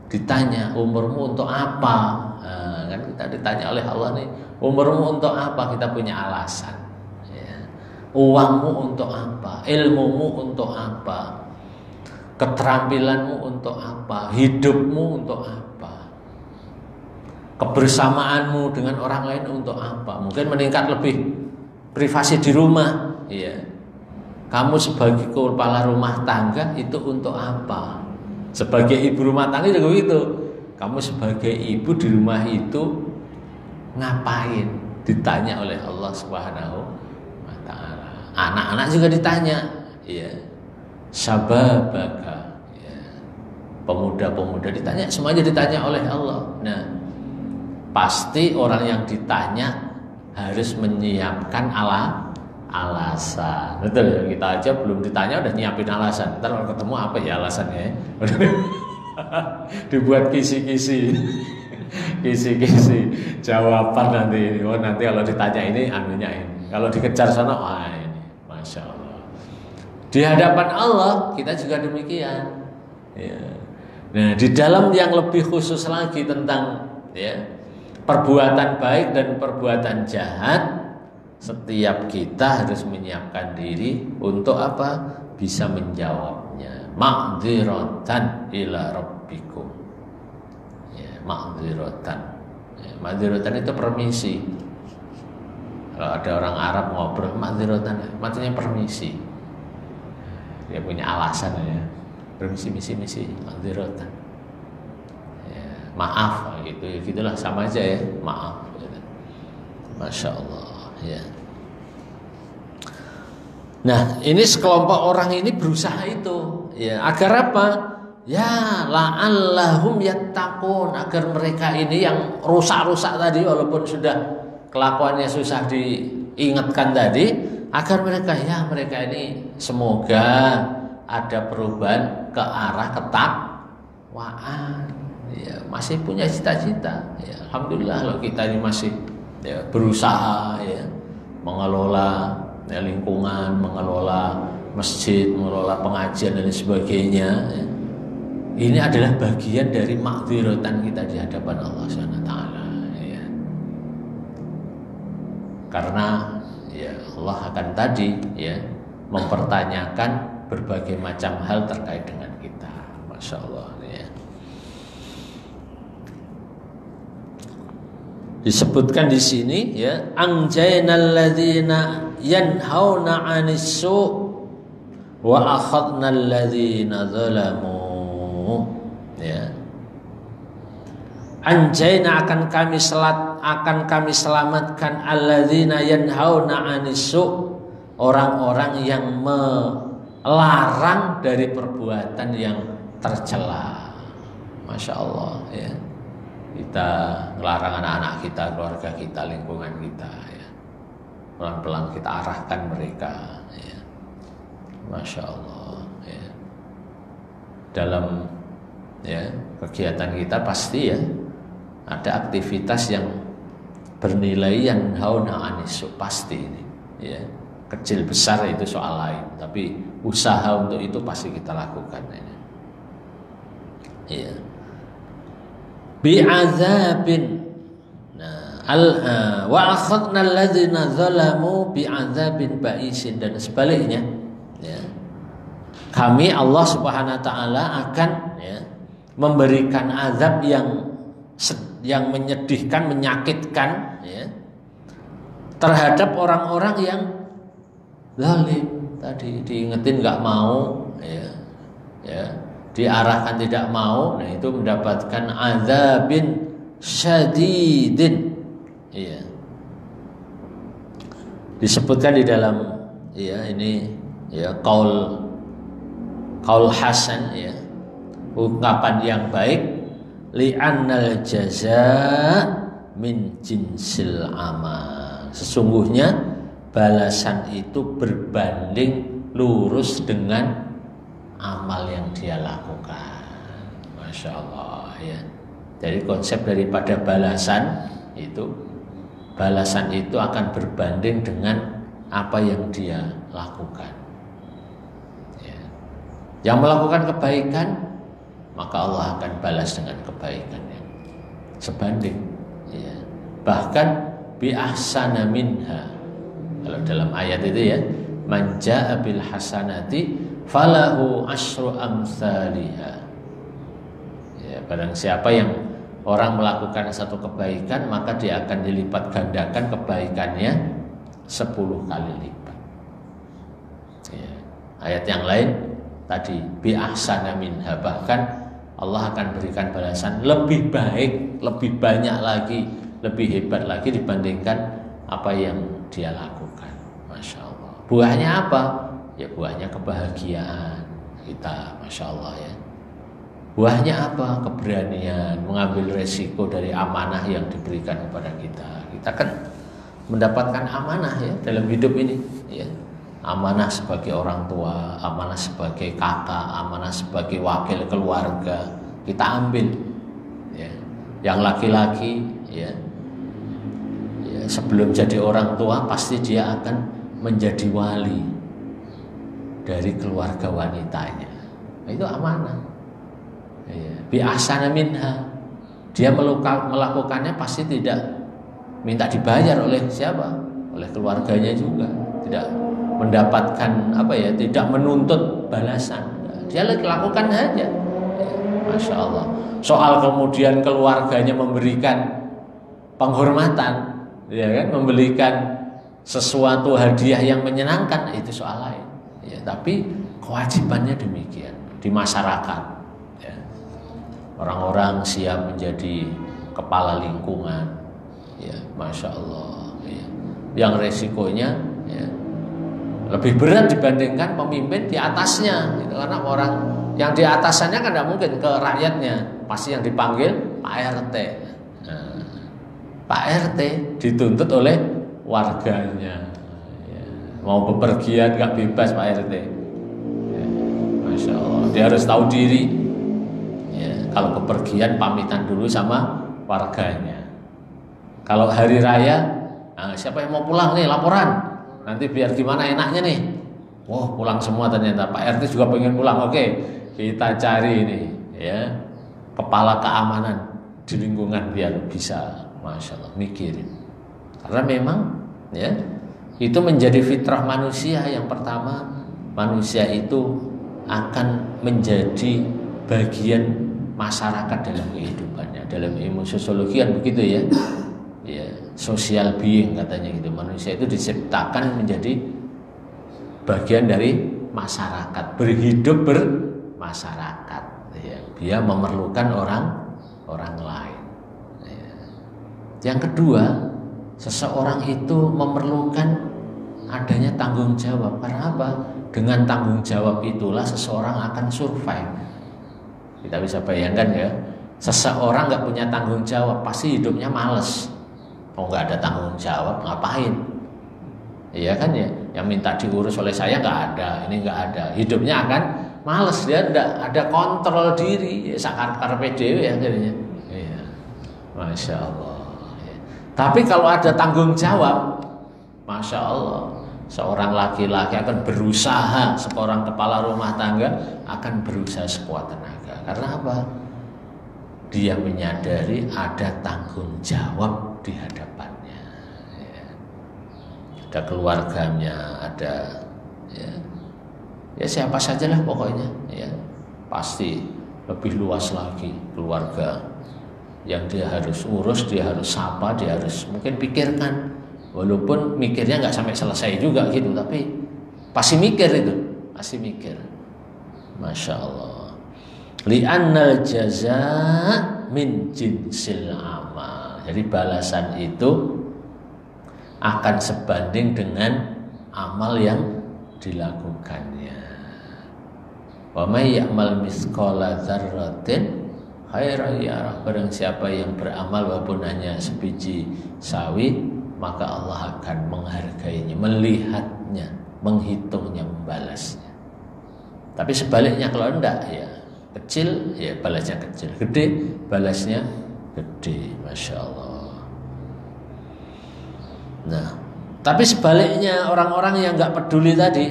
Ditanya umurmu untuk apa? Nah, kan kita ditanya oleh Allah nih, umurmu untuk apa? Kita punya alasan. Ya. Uangmu untuk apa? Ilmumu untuk apa? Keterampilanmu untuk apa? Hidupmu untuk apa? Kebersamaanmu dengan orang lain untuk apa? Mungkin meningkat lebih privasi di rumah. Iya. Kamu sebagai kepala rumah tangga itu untuk apa? Sebagai ibu rumah tangga juga begitu. Kamu sebagai ibu di rumah itu ngapain? Ditanya oleh Allah Subhanahu Wa Taala. Anak-anak juga ditanya. Iya. Sababaka ya. Pemuda-pemuda ditanya, semuanya ditanya oleh Allah. Nah, pasti orang yang ditanya harus menyiapkan alasan. Betul ya, kita aja belum ditanya udah nyiapin alasan. Ntar kalau ketemu apa ya alasannya? Dibuat kisi-kisi. Kisi-kisi jawaban nanti. Oh, nanti kalau ditanya ini anunya ini. Kalau dikejar sana, wah ini, masya Allah. Di hadapan Allah kita juga demikian. Ya. Nah, di dalam yang lebih khusus lagi tentang ya perbuatan baik dan perbuatan jahat, setiap kita harus menyiapkan diri untuk apa? Bisa menjawabnya. Ma'dziratan ila rabbikum. Ya, ma'dziratan. Ya, ma'dziratan itu permisi. Kalau ada orang Arab ngobrol ma'dziratan, maksudnya permisi. Dia punya alasan ya. Permisi, misi, ma'dziratan. Ya, maaf gitu, gitulah sama aja ya, maaf. Gitu. Masya Allah. Ya. Nah, ini sekelompok orang ini berusaha itu, ya, agar apa? Ya, la'allahum yattaqun, agar mereka ini yang rusak-rusak tadi, walaupun sudah kelakuannya susah diingatkan tadi, agar mereka ini semoga ada perubahan ke arah ketakwaan. Ya, masih punya cita-cita. Ya, alhamdulillah kalau kita ini masih ya, berusaha ya mengelola ya, lingkungan, mengelola masjid, mengelola pengajian dan sebagainya. Ya. Ini adalah bagian dari makfiratan kita di hadapan Allah SWT. Ya. Karena ya Allah akan tadi ya mempertanyakan berbagai macam hal terkait dengan kita. Masya Allah ya. Disebutkan di sini ya, anjaynal ladzina yanhauna 'anis su' wa akhadnal ladzina zalamu. Ya. Anjayna akan kami selamatkan alladzina yanhauna 'anis su', orang-orang yang melarang dari perbuatan yang tercela. Masya Allah ya. Kita melarang anak-anak kita, keluarga kita, lingkungan kita ya. Pelan-pelan kita arahkan mereka ya. Masya Allah ya. Dalam ya kegiatan kita pasti ya ada aktivitas yang bernilai yang hauna anisu, pasti ini ya. Kecil besar itu soal lain, tapi usaha untuk itu pasti kita lakukan ini. Ya. Bi'adzabin. Nah, wa akhadna alladzina zalamu bi'adzabin ba'isin, dan sebaliknya ya. Kami Allah Subhanahu wa taala akan ya memberikan azab yang menyedihkan, menyakitkan ya terhadap orang-orang yang zalim. Tadi diingetin nggak mau ya, diarahkan tidak mau, nah itu mendapatkan azabin syadidin. Iya. Disebutkan di dalam ya ini ya qaul hasan ya, ungkapan yang baik, li'annal jazaa min jinsil amal. Sesungguhnya balasan itu berbanding lurus dengan amal yang dia lakukan. Masya Allah ya. Jadi konsep daripada balasan itu akan berbanding dengan apa yang dia lakukan ya. Yang melakukan kebaikan, maka Allah akan balas dengan kebaikan yang sebanding ya. Bahkan bi ahsana minha. Kalau dalam ayat itu ya, man jaa bil hasanati falahu asyru amsalihha. Ya, barang siapa yang orang melakukan satu kebaikan, maka dia akan dilipat gandakan kebaikannya 10 kali lipat. Ya. Ayat yang lain tadi bi ahsana minha, bahkan Allah akan berikan balasan lebih baik, lebih banyak lagi, lebih hebat lagi dibandingkan apa yang dia lakukan. Masya Allah. Buahnya apa? Ya buahnya kebahagiaan kita. Masya Allah ya. Buahnya apa? Keberanian mengambil resiko dari amanah yang diberikan kepada kita. Kita kan mendapatkan amanah ya dalam hidup ini ya. Amanah sebagai orang tua, amanah sebagai kakak, amanah sebagai wakil keluarga, kita ambil. Ya. Yang laki-laki, ya, sebelum jadi orang tua pasti dia akan menjadi wali dari keluarga wanitanya. Itu amanah. Ya. Bi ahsana minha. Dia melakukannya pasti tidak minta dibayar oleh siapa? Oleh keluarganya juga. Tidak mendapatkan tidak menuntut balasan. Dia lakukan saja. Ya. Masya Allah. Soal kemudian keluarganya memberikan penghormatan, ya kan, memberikan sesuatu hadiah yang menyenangkan, itu soal lain. Ya, tapi kewajibannya demikian di masyarakat. Ya. Orang-orang siap menjadi kepala lingkungan, ya, Masya Allah. Ya. Yang resikonya ya, lebih berat dibandingkan pemimpin di atasnya, gitu. Karena orang yang di atasannya kan tidak mungkin ke rakyatnya, pasti yang dipanggil Pak RT. Nah, Pak RT dituntut oleh warganya. Ya. Mau bepergian nggak bebas Pak RT. Ya. Masya Allah, dia harus tahu diri. Ya. Kalau bepergian pamitan dulu sama warganya. Kalau hari raya, nah, siapa yang mau pulang nih laporan. Nanti biar gimana enaknya nih. Wah, pulang semua ternyata. Pak RT juga pengen pulang. Oke, kita cari ini ya kepala keamanan di lingkungan biar bisa, Masya Allah, mikirin. Karena memang ya itu menjadi fitrah manusia. Yang pertama, manusia itu akan menjadi bagian masyarakat dalam kehidupannya. Dalam ilmu sosiologi kan begitu ya. Ya, social being katanya gitu. Manusia itu diciptakan menjadi bagian dari masyarakat, berhidup bermasyarakat. Ya, dia memerlukan orang lain. Ya. Yang kedua, seseorang itu memerlukan adanya tanggung jawab. Karena apa? Dengan tanggung jawab itulah seseorang akan survive. Kita bisa bayangkan ya, seseorang nggak punya tanggung jawab pasti hidupnya males. Oh, nggak ada tanggung jawab, ngapain? Iya kan ya, yang minta diurus oleh saya nggak ada, ini nggak ada, hidupnya akan males, dia nggak ada kontrol diri, sakar PDW ya akhirnya. Iya, Masya Allah. Ya. Tapi kalau ada tanggung jawab, Masya Allah, seorang laki-laki akan berusaha, seorang kepala rumah tangga akan berusaha sekuat tenaga. Karena apa? Dia menyadari ada tanggung jawab di hadapannya. Ya. Ada keluarganya, ada ya siapa sajalah pokoknya. Ya. Pasti lebih luas lagi keluarga yang dia harus urus, dia harus sapa, dia harus mungkin pikirkan. Walaupun mikirnya nggak sampai selesai juga gitu, tapi pasti mikir itu, pasti mikir. Masya Allah. Li'annal jazaa min jinsil amal. Jadi balasan itu akan sebanding dengan amal yang dilakukannya. Wa may ya'mal mithqala dzarratin khairan yarah. Barang siapa yang beramal walaupun hanya sebiji sawi, maka Allah akan menghargainya, melihatnya, menghitungnya, membalasnya. Tapi sebaliknya kalau enggak ya kecil, ya balasnya kecil, gede, balasnya gede, Masya Allah. Nah, tapi sebaliknya orang-orang yang nggak peduli tadi,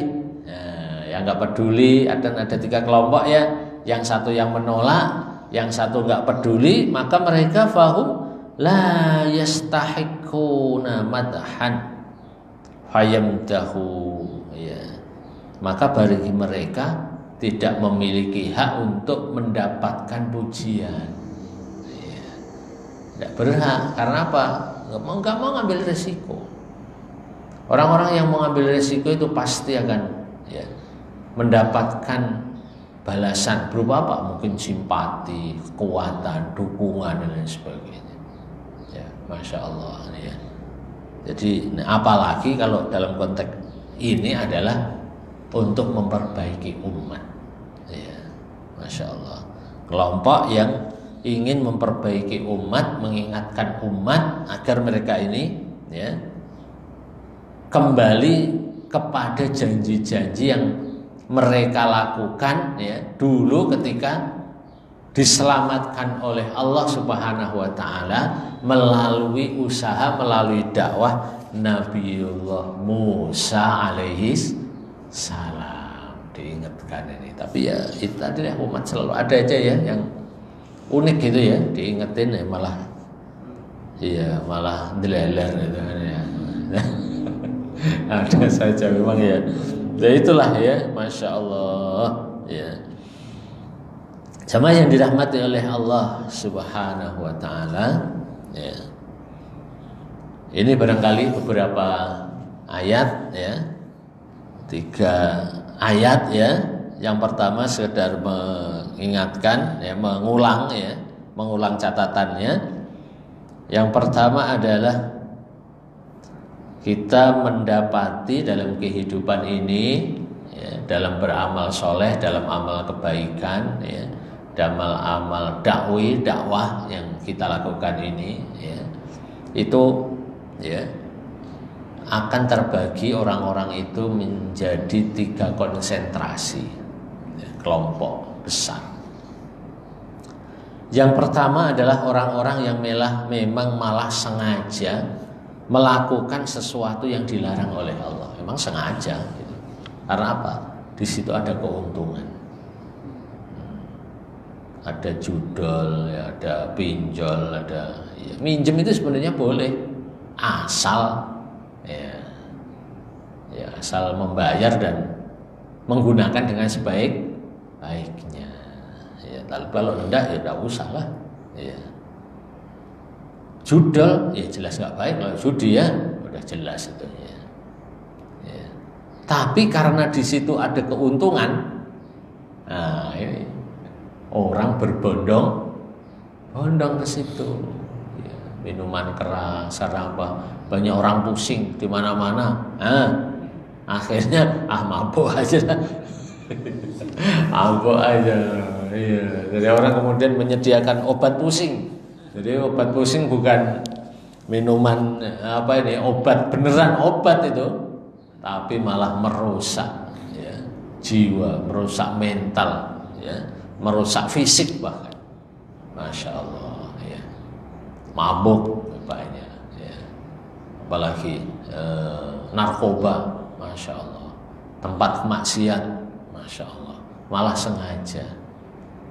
yang nggak peduli, ada 3 kelompok ya, yang satu yang menolak, yang satu nggak peduli, maka mereka fahum la yastahiquna madhan fayamdahu, ya. Maka bagi mereka tidak memiliki hak untuk mendapatkan pujian. Ya. Tidak berhak. Karena apa? Nggak mau ngambil resiko. Orang-orang yang mengambil resiko itu pasti akan ya, mendapatkan balasan berupa apa? Mungkin simpati, kekuatan, dukungan dan lain sebagainya. Ya, Masya Allah. Ya. Jadi apalagi kalau dalam konteks ini adalah untuk memperbaiki umat, ya, Masya Allah. Kelompok yang ingin memperbaiki umat, mengingatkan umat agar mereka ini ya, kembali kepada janji-janji yang mereka lakukan ya, dulu ketika diselamatkan oleh Allah Subhanahu wa taala melalui usaha, melalui dakwah Nabiullah Musa alaihi salam. Diingatkan ini. Tapi ya itu adalah umat selalu ada aja ya yang unik gitu ya, diingetin ya malah deleler gitu kan ya. Ada saja memang ya. Ya itulah ya, Masya Allah ya. Sama yang dirahmati oleh Allah Subhanahu wa taala ya. Ini barangkali beberapa ayat ya. 3 ayat ya. Yang pertama sekedar mengingatkan ya, mengulang catatannya. Yang pertama adalah kita mendapati dalam kehidupan ini ya, dalam beramal soleh, dalam amal kebaikan ya, dalam amal dakwah yang kita lakukan ini ya, itu ya akan terbagi orang-orang itu menjadi 3 konsentrasi ya, kelompok besar. Yang pertama adalah orang-orang yang memang malah sengaja melakukan sesuatu yang dilarang oleh Allah. Memang sengaja gitu. Karena apa? Di situ ada keuntungan. Ada judol, ya, ada pinjol, ada ya, minjem itu sebenarnya boleh asal ya asal membayar dan menggunakan dengan sebaik-baiknya. Ya, kalau enggak ya enggak usah lah. Ya. Judol ya jelas nggak baik, kalau judi ya udah jelas itu ya. Ya. Tapi karena di situ ada keuntungan, nah ini orang berbondong-bondong ke situ. Ya, minuman keras, apa banyak orang pusing di mana-mana. Akhirnya mabuk aja, mabuk aja. Iya. Jadi orang kemudian menyediakan obat pusing. Jadi obat pusing bukan minuman obat beneran obat itu, tapi malah merusak ya, jiwa, merusak mental, ya, merusak fisik bahkan. Masya Allah, ya. Mabuk banyak, ya. Apalagi narkoba, Masya Allah, tempat maksiat, Masya Allah, malah sengaja.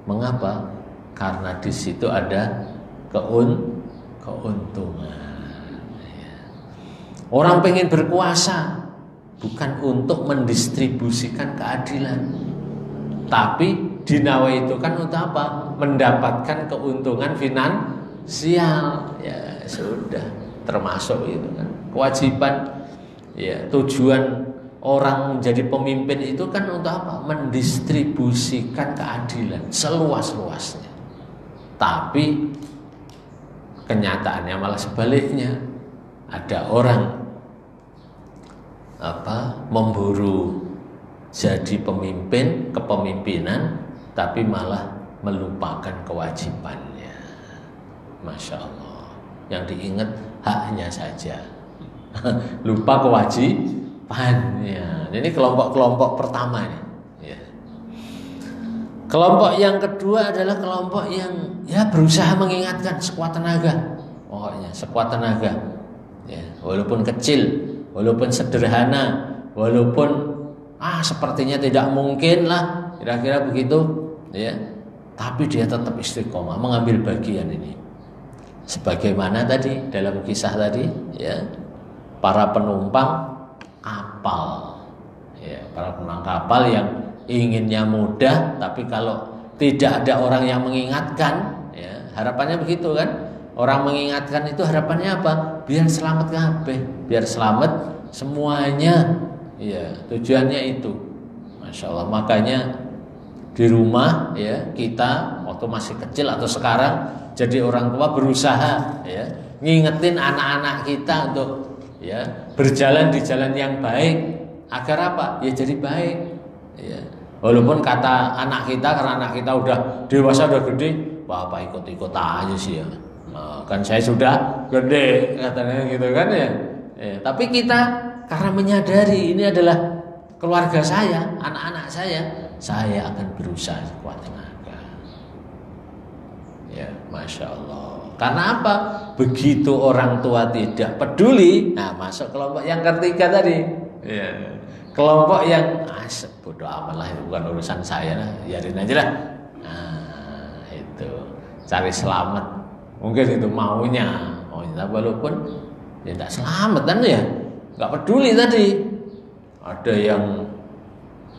Mengapa? Karena di situ ada keuntungan. Orang pengen berkuasa bukan untuk mendistribusikan keadilan, tapi dinawa itu kan untuk apa? Mendapatkan keuntungan finansial. Ya sudah, termasuk itu kan kewajiban. Ya, tujuan orang menjadi pemimpin itu kan untuk apa? Mendistribusikan keadilan seluas-luasnya. Tapi kenyataannya malah sebaliknya. Ada orang memburu jadi pemimpin, kepemimpinan, tapi malah melupakan kewajibannya. Masya Allah. Yang diingat haknya saja, lupa kewajibannya. Ini kelompok-kelompok pertama ini. Ya. Kelompok yang kedua adalah kelompok yang berusaha mengingatkan sekuat tenaga. Pokoknya sekuat tenaga. Ya, walaupun kecil, walaupun sederhana, walaupun sepertinya tidak mungkin lah, kira-kira begitu, ya. Tapi dia tetap istiqomah mengambil bagian ini. Sebagaimana tadi dalam kisah tadi, ya, para penumpang kapal, ya, para penumpang kapal yang inginnya mudah, tapi kalau tidak ada orang yang mengingatkan, ya, harapannya begitu kan? Orang mengingatkan itu harapannya apa? Biar selamat kabeh, biar selamat semuanya. Ya, tujuannya itu. Masya Allah. Makanya di rumah ya kita waktu masih kecil atau sekarang jadi orang tua berusaha ya ngingetin anak-anak kita untuk ya berjalan di jalan yang baik agar apa? Ya jadi baik. Ya. Walaupun kata anak kita, karena anak kita udah dewasa, udah gede, bapak ikut-ikut aja sih ya. Kan saya sudah gede katanya gitu kan ya. Tapi kita karena menyadari ini adalah keluarga saya, anak-anak saya akan berusaha sekuat tenaga. Masya Allah. Karena apa? Begitu orang tua tidak peduli, nah masuk kelompok yang ketiga tadi. Ya. Kelompok yang bodoh amat lah, itu bukan urusan saya lah, biarin aja lah. Nah, itu cari selamat. Mungkin itu maunya, walaupun ya tidak selamat kan ya, nggak peduli tadi. Ada yang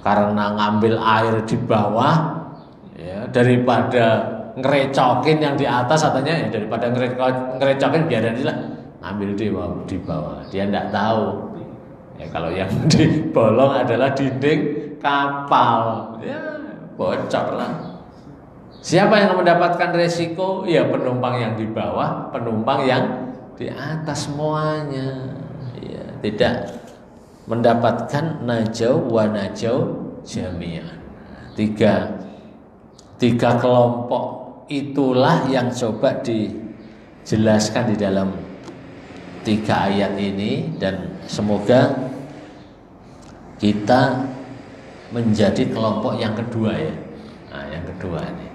karena ngambil air di bawah, ya daripada ngerecokin yang di atas, katanya ya daripada ngerecokin biarin aja lah, ngambil di bawah. Dia tidak tahu. Ya, kalau yang dibolong adalah dinding kapal, ya bocor lah. Siapa yang mendapatkan resiko? Ya penumpang yang di bawah, penumpang yang di atas semuanya. Ya, tidak mendapatkan najau wa najau jami'an. Tiga kelompok itulah yang coba dijelaskan di dalam 3 ayat ini, dan semoga kita menjadi kelompok yang kedua ya. Nah, yang kedua ini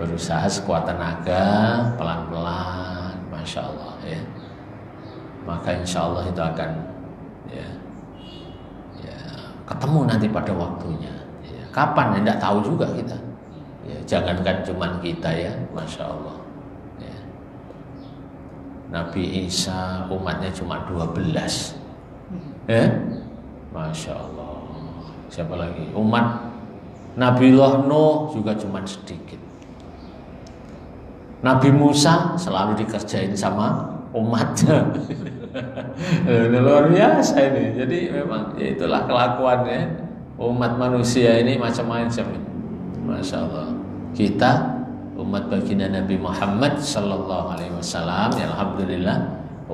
berusaha sekuat tenaga, pelan-pelan, masya Allah ya. Maka insya Allah itu akan ya ketemu nanti pada waktunya. Ya, kapan? Tidak tahu juga kita. Ya, jangankan cuman kita ya, masya Allah. Ya. Nabi Isa umatnya cuma 12. Masya Allah. Siapa lagi? Umat Nabiullah Nuh juga cuma sedikit. Nabi Musa selalu dikerjain sama umatnya. Luar biasa ini. Jadi memang ya itulah kelakuannya umat manusia ini macam-macam. Masya Allah. Kita umat baginda Nabi Muhammad Sallallahu Alaihi Wasallam, ya alhamdulillah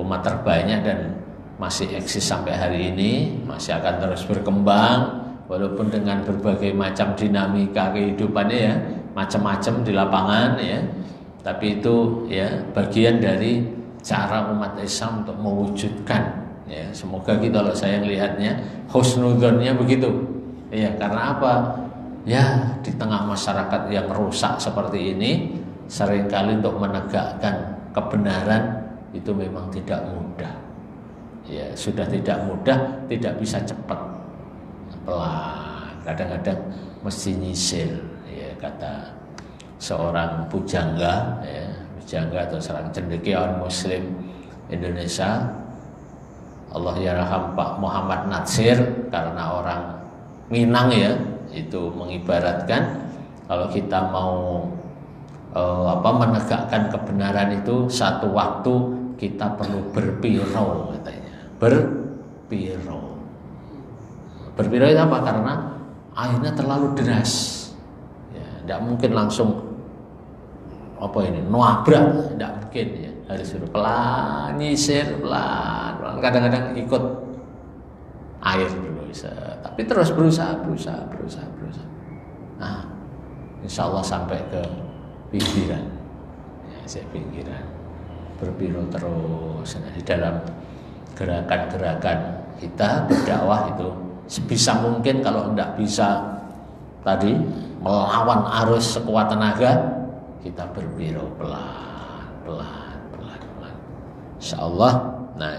umat terbanyak dan masih eksis sampai hari ini, masih akan terus berkembang walaupun dengan berbagai macam dinamika kehidupannya ya, macam-macam di lapangan ya. Tapi itu ya bagian dari cara umat Islam untuk mewujudkan ya. Semoga kita, kalau saya melihatnya husnudzonnya begitu. Ya, karena apa? Ya, di tengah masyarakat yang rusak seperti ini, seringkali untuk menegakkan kebenaran itu memang tidak mudah. Ya, sudah tidak mudah, tidak bisa cepat, pelan. Kadang-kadang mesti nyisir. Ya, kata seorang pujangga, ya, pujangga atau seorang cendekiawan Muslim Indonesia, Allah yarham Pak Muhammad Natsir, karena orang Minang ya, itu mengibaratkan kalau kita mau menegakkan kebenaran itu satu waktu kita perlu berpiro, katanya. Berpiro itu apa? Karena airnya terlalu deras ya, tidak mungkin langsung nabrak, tidak mungkin ya, harus pelan, nyisir pelan. Kadang-kadang ikut air dulu bisa, tapi terus berusaha. Nah, insya Allah sampai ke pinggiran ya, pinggiran berpiro terus. Nah, di dalam gerakan-gerakan kita berdakwah itu sebisa mungkin, kalau tidak bisa tadi melawan arus sekuat tenaga, kita berpiro pelan. Insya Allah. Nah,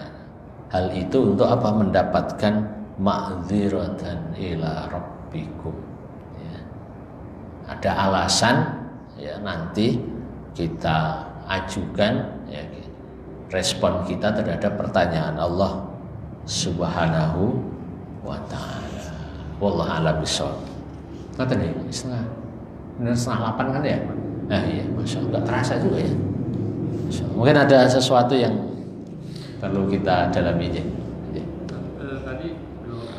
hal itu untuk apa? Mendapatkan ma'dziratan ila rabbikum ya. Ada alasan ya, nanti kita ajukan ya, respon kita terhadap pertanyaan Allah Subhanahu wa ta'ala. Wallahu a'lam bishawab. Kata nih, setengah 8 kan ya? Nah iya, masya Allah, nggak terasa juga ya. Mungkin ada sesuatu yang perlu kita dalami aja. Tadi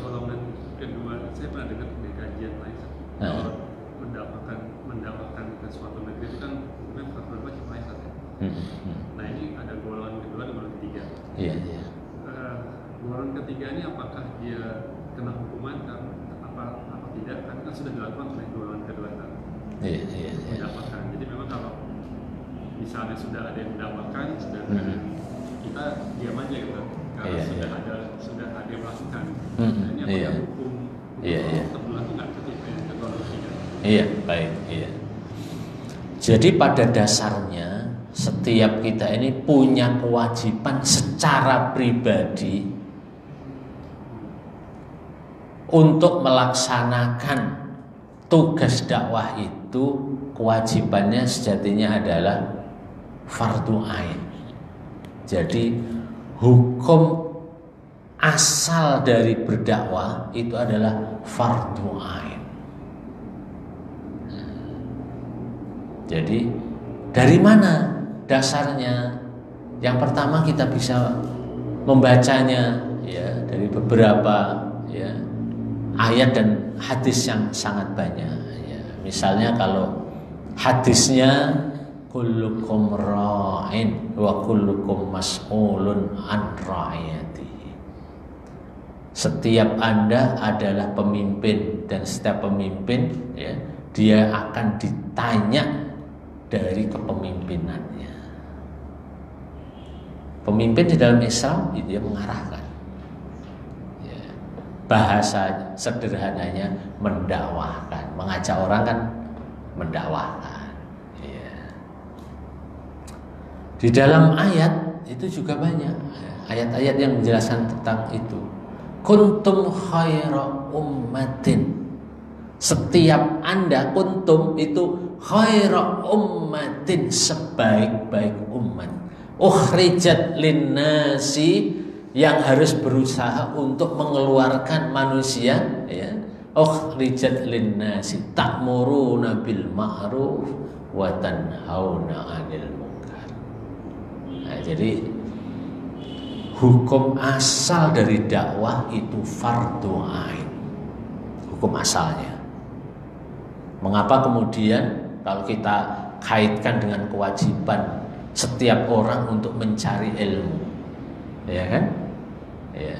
golongan kedua, saya pernah dengar di kajian lain. Mendapatkan ke suatu negeri itu kan mungkin faktor macam lain saja. Nah ini ada golongan kedua, golongan ketiga. Iya. Golongan ketiga ini apakah dia kena hukuman apa tidak? Kan sudah dilakukan oleh golongan kedua tadi. Iya. Mendapatkan. Jadi memang kalau misalnya sudah ada yang mendapatkan, sudah kita diam aja gitu. Kalau sudah ada yang melakukan. Nah, ini apakah hukum terberlaku nggak ketika golongan ketiga? Iya, baik. Iya. Jadi pada dasarnya setiap kita ini punya kewajiban secara pribadi untuk melaksanakan tugas dakwah itu. Kewajibannya sejatinya adalah fardu ain. Jadi hukum asal dari berdakwah itu adalah fardu ain. Jadi dari mana dasarnya? Yang pertama kita bisa membacanya ya dari beberapa ya ayat dan hadis yang sangat banyak ya. Misalnya kalau hadisnya kullukum ra'in wa kullukum mas'ulun an ra'iyatihi. Setiap Anda adalah pemimpin dan setiap pemimpin ya dia akan ditanya dari kepemimpinannya. Pemimpin di dalam Islam itu dia mengarahkan. Ya. Bahasa sederhananya mendakwahkan, mengajak orang kan mendakwahkan. Ya. Di dalam ayat itu juga banyak ayat-ayat yang menjelaskan tentang itu. Kuntum khaira ummatin. Setiap Anda kuntum itu khaira ummatin, sebaik-baik umat. Ukhrijat linnasi, yang harus berusaha untuk mengeluarkan manusia ya. Ukhrijat linnasi ta'muruna bil ma'ruf wa tanhauna 'anil munkar. Nah, jadi hukum asal dari dakwah itu fardu ain. Hukum asalnya. Mengapa kemudian kalau kita kaitkan dengan kewajiban setiap orang untuk mencari ilmu, ya kan? Ya.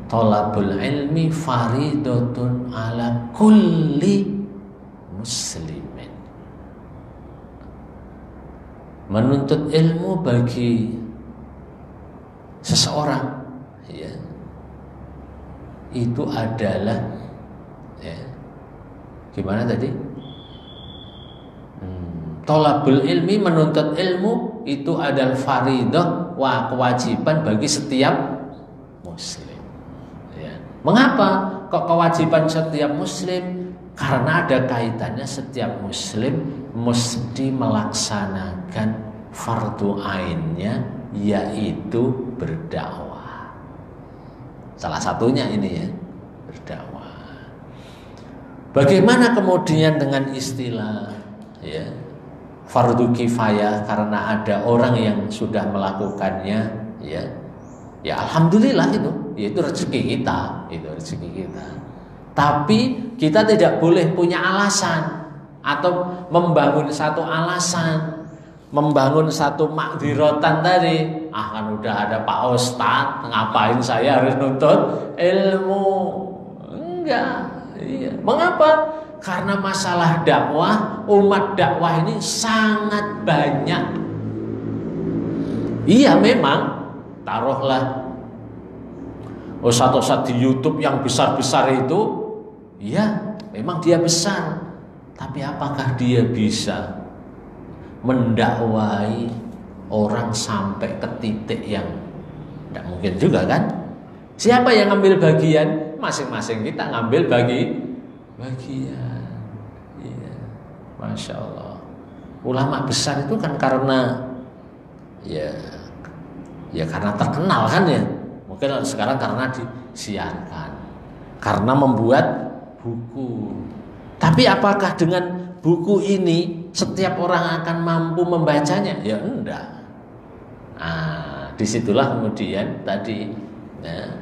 Thalabul ilmi faridatun ala kulli muslimin. Menuntut ilmu bagi seseorang, ya, itu adalah ya, gimana tadi? Thalabul ilmi, menuntut ilmu itu adalah faridah, kewajiban bagi setiap muslim. Ya. Mengapa kok kewajiban setiap muslim? Karena ada kaitannya setiap muslim mesti melaksanakan fardu ainnya, yaitu berdakwah. Salah satunya ini ya, berdakwah. Bagaimana kemudian dengan istilah ya fardu kifayah? Karena ada orang yang sudah melakukannya ya. Ya alhamdulillah itu rezeki kita, itu rezeki kita. Tapi kita tidak boleh punya alasan atau membangun satu alasan, membangun satu makdirotan tadi. Kan udah ada Pak Ustadz, ngapain saya harus nuntut ilmu? Enggak. Iya. Mengapa? Karena masalah dakwah, umat dakwah ini sangat banyak. Iya memang, taruhlah ustadz-ustadz di YouTube yang besar-besar itu, iya memang dia besar. Tapi apakah dia bisa mendakwai orang sampai ke titik yang tidak mungkin juga kan? Siapa yang ngambil bagian? Masing-masing kita ngambil bagian. Iya. Masya Allah. Ulama besar itu kan karena ya karena terkenal kan ya. Mungkin sekarang karena disiarkan, karena membuat buku. Tapi apakah dengan buku ini setiap orang akan mampu membacanya? Ya enggak. Disitulah kemudian tadi ya,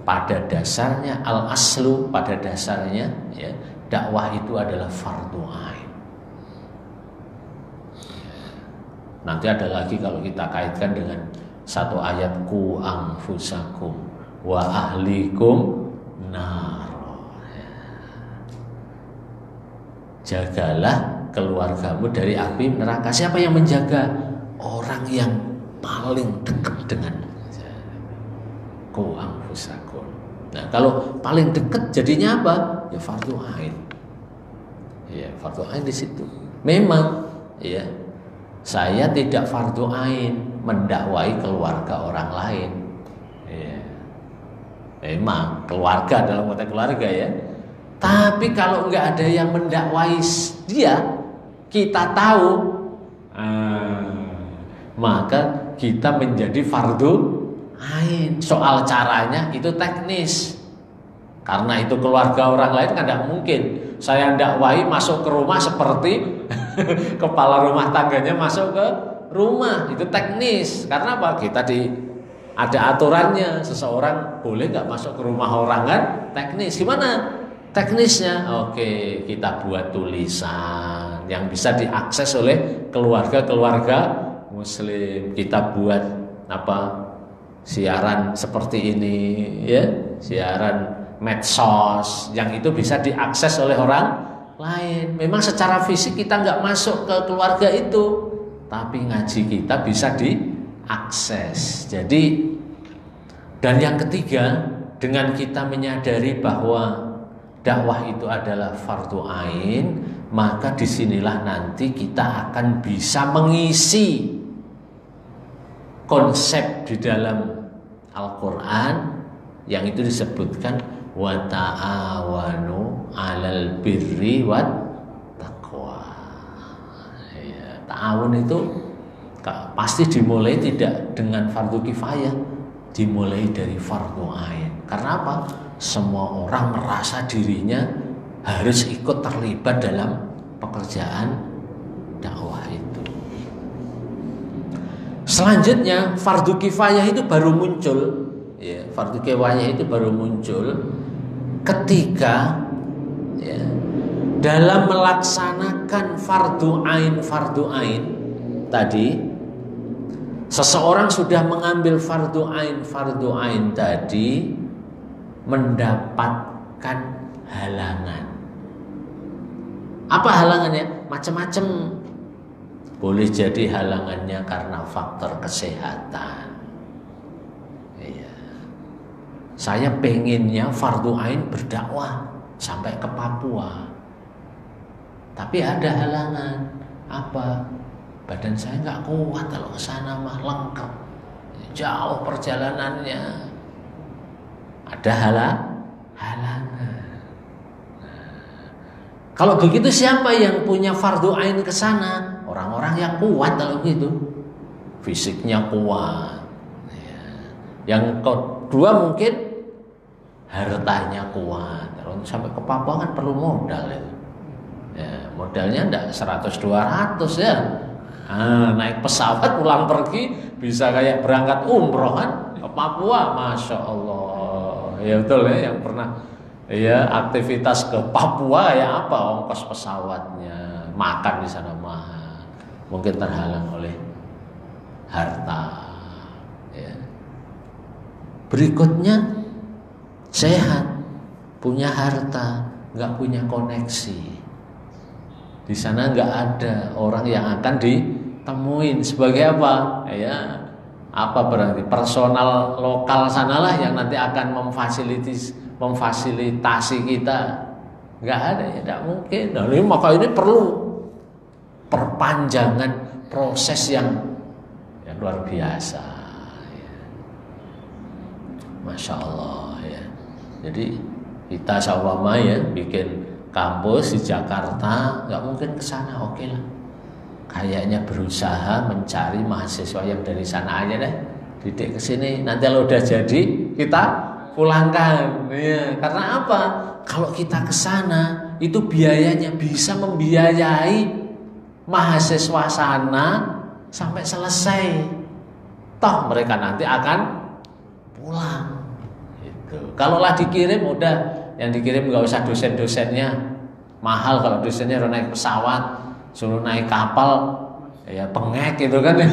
pada dasarnya al-aslu, pada dasarnya ya, dakwah itu adalah fardu ain. Nanti ada lagi kalau kita kaitkan dengan satu ayat ku anfusakum wa ahlikum nar. Jagalah keluargamu dari api neraka. Siapa yang menjaga? Orang yang paling dekat dengan ku anfusakum. Nah, kalau paling dekat jadinya apa? Ya fardu ain. Ya, fardu ain di situ. Memang ya, saya tidak fardu ain mendakwai keluarga orang lain. Ya. Memang keluarga dalam konteks keluarga ya. Tapi kalau nggak ada yang mendakwai dia, kita tahu, maka kita menjadi fardu ain. Soal caranya itu teknis. Karena itu keluarga orang lain kan tidak mungkin saya dakwai masuk ke rumah seperti kepala rumah tangganya masuk ke rumah. Itu teknis. Karena apa? Ada aturannya. Seseorang boleh nggak masuk ke rumah orang kan? Teknis. Gimana teknisnya? Oke, kita buat tulisan yang bisa diakses oleh keluarga-keluarga Muslim. Kita buat siaran seperti ini ya, siaran medsos yang itu bisa diakses oleh orang lain. Memang secara fisik kita nggak masuk ke keluarga itu, tapi ngaji kita bisa diakses. Jadi, dan yang ketiga, dengan kita menyadari bahwa dakwah itu adalah fardu ain, maka disinilah nanti kita akan bisa mengisi konsep di dalam Al-Quran yang itu disebutkan wa ta'awanu 'alal birri wat taqwa. Ya, ta'awun itu pasti dimulai tidak dengan fardu kifayah, dimulai dari fardu ain. Karena apa? Semua orang merasa dirinya harus ikut terlibat dalam pekerjaan dakwah itu. Selanjutnya fardu kifayah itu baru muncul. Ya, fardu kifayah itu baru muncul ketika ya, dalam melaksanakan fardu ain tadi, seseorang sudah mengambil fardu ain tadi mendapatkan halangan. Apa halangannya? Macam-macam. Boleh jadi halangannya karena faktor kesehatan. Saya pengennya fardu ain berdakwah sampai ke Papua, tapi ada halangan. Apa? Badan saya nggak kuat kalau ke sana mah, lengkap, jauh perjalanannya. Ada halangan. Kalau begitu siapa yang punya fardu ain ke sana? Orang-orang yang kuat kalau gitu, fisiknya kuat. Yang kedua mungkin hartanya kuat. Untuk sampai ke Papua kan perlu modal itu. Ya, modalnya enggak 100-200 ya. Naik pesawat pulang pergi bisa kayak berangkat umroh kan ke Papua, masya Allah. Ya betul ya, yang pernah ya aktivitas ke Papua ya apa ongkos pesawatnya, makan di sana mahal, mungkin terhalang oleh harta. Ya. Berikutnya sehat, punya harta, nggak punya koneksi. Di sana nggak ada orang yang akan ditemuin sebagai apa? Ya, apa berarti personal lokal sanalah yang nanti akan memfasilitasi kita. Nggak ada ya, nggak mungkin. Nah, maka ini perlu perpanjangan proses yang luar biasa. Ya. Masya Allah ya. Jadi kita sawama ya bikin kampus di Jakarta, nggak mungkin ke sana, oke lah. Kayaknya berusaha mencari mahasiswa yang dari sana aja deh, didik ke sini. Nanti kalau udah jadi kita pulangkan. Ya, karena apa? Kalau kita ke sana itu biayanya bisa membiayai mahasiswa sana sampai selesai. Toh mereka nanti akan pulang. Kalaulah dikirim udah, yang dikirim nggak usah dosen-dosennya mahal. Kalau dosennya udah naik pesawat, suruh naik kapal, ya pengek gitu kan ya.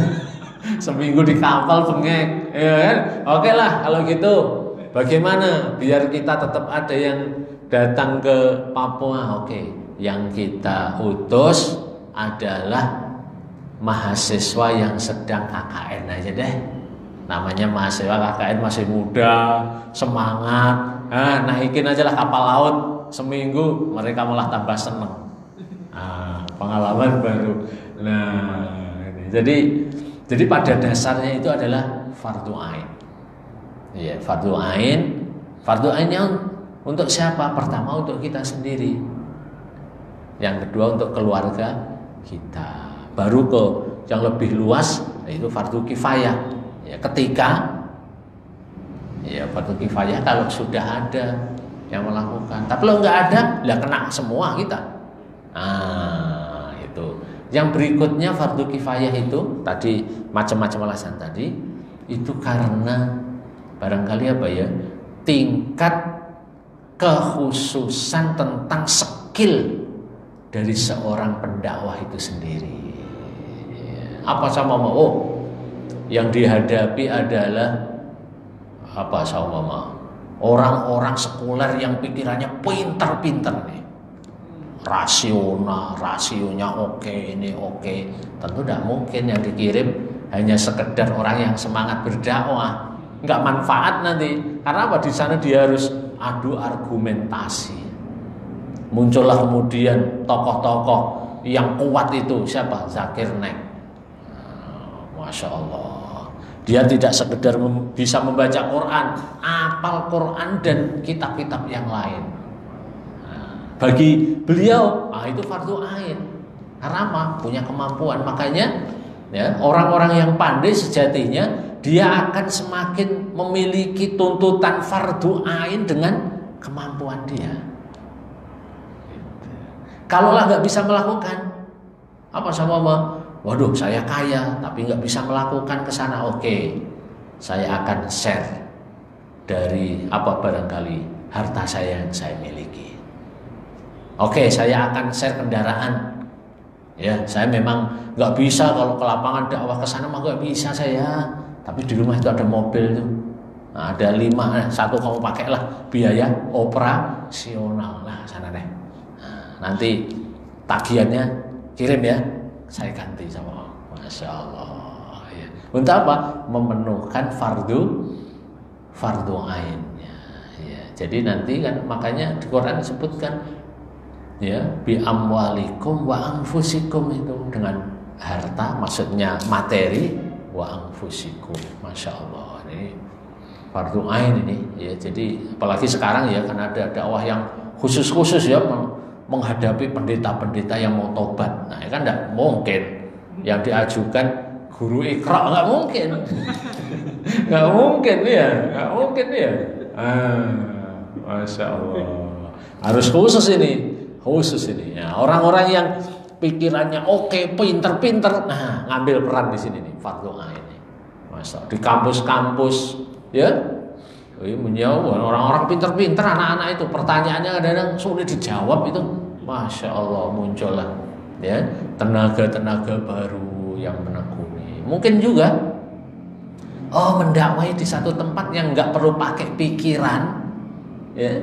Seminggu di kapal pengek, ya kan? Oke lah kalau gitu. Bagaimana biar kita tetap ada yang datang ke Papua? Oke, yang kita utus adalah mahasiswa yang sedang KKN aja deh. Namanya mahasiswa KKN masih muda, semangat. Naikin aja lah kapal laut seminggu, mereka malah tambah seneng. pengalaman baru. Nah, ini. Jadi pada dasarnya itu adalah fardu ain. Ya, fardu ain. Fardu ainnya untuk siapa? Pertama untuk kita sendiri. Yang kedua untuk keluarga kita. Baru ke yang lebih luas, yaitu fardu kifayah. Ya, ketika ya fardu kifayah kalau sudah ada yang melakukan. Tapi kalau nggak ada, ya kena semua kita. Itu. Yang berikutnya fardu kifayah itu tadi macam-macam alasan tadi itu karena barangkali apa ya? Tingkat kekhususan tentang skill dari seorang pendakwah itu sendiri. Apa sama mau? Yang dihadapi adalah apa sama orang-orang sekuler yang pikirannya pintar-pintar nih, rasionya oke, ini oke. Tentu tidak mungkin yang dikirim hanya sekedar orang yang semangat berdakwah, nggak manfaat nanti. Karena apa? Di sana dia harus adu argumentasi. Muncullah kemudian tokoh-tokoh yang kuat itu siapa? Zakir Naik. Masya Allah. Dia tidak sekedar bisa membaca Quran, hafal Quran dan kitab-kitab yang lain. Bagi beliau, itu fardu ain. Karena apa? Punya kemampuan. Makanya ya, orang-orang yang pandai sejatinya dia akan semakin memiliki tuntutan fardu ain dengan kemampuan dia. Kalaulah nggak bisa melakukan, apa sama waduh saya kaya tapi nggak bisa melakukan ke sana. Oke, saya akan share dari apa barangkali harta saya yang saya miliki. Oke, saya akan share kendaraan. Ya, saya memang nggak bisa kalau ke lapangan dakwah ke sana mah nggak bisa saya. Tapi di rumah itu ada mobil tuh. Nah, ada 5, satu kamu pakailah biaya operasional lah sana deh. Nah, nanti tagihannya kirim ya. Saya ganti sama Masya Allah ya. Untuk apa? Memenuhkan fardu ain ya. Jadi nanti kan makanya di Quran disebutkan ya bi amwalikum wa anfusikum, itu dengan harta maksudnya materi, wa anfusikum. Masya Allah, ini fardu ain ini ya. Jadi apalagi sekarang ya kan ada dakwah yang khusus ya menghadapi pendeta-pendeta yang mau tobat. Nah, kan tidak mungkin yang diajukan guru Iqra, nggak mungkin, nggak mungkin ya. Masya Allah, harus khusus ini. Ya, orang-orang yang pikirannya oke, pinter-pinter, nah ngambil peran di sini nih, fardu ain ini. Masya Allah, di kampus-kampus ya. Menjawab orang-orang pinter-pinter, anak-anak itu pertanyaannya kadang-kadang sulit dijawab itu. Masya Allah, muncullah ya tenaga-tenaga baru yang menekuni. Mungkin juga mendakwai di satu tempat yang nggak perlu pakai pikiran ya,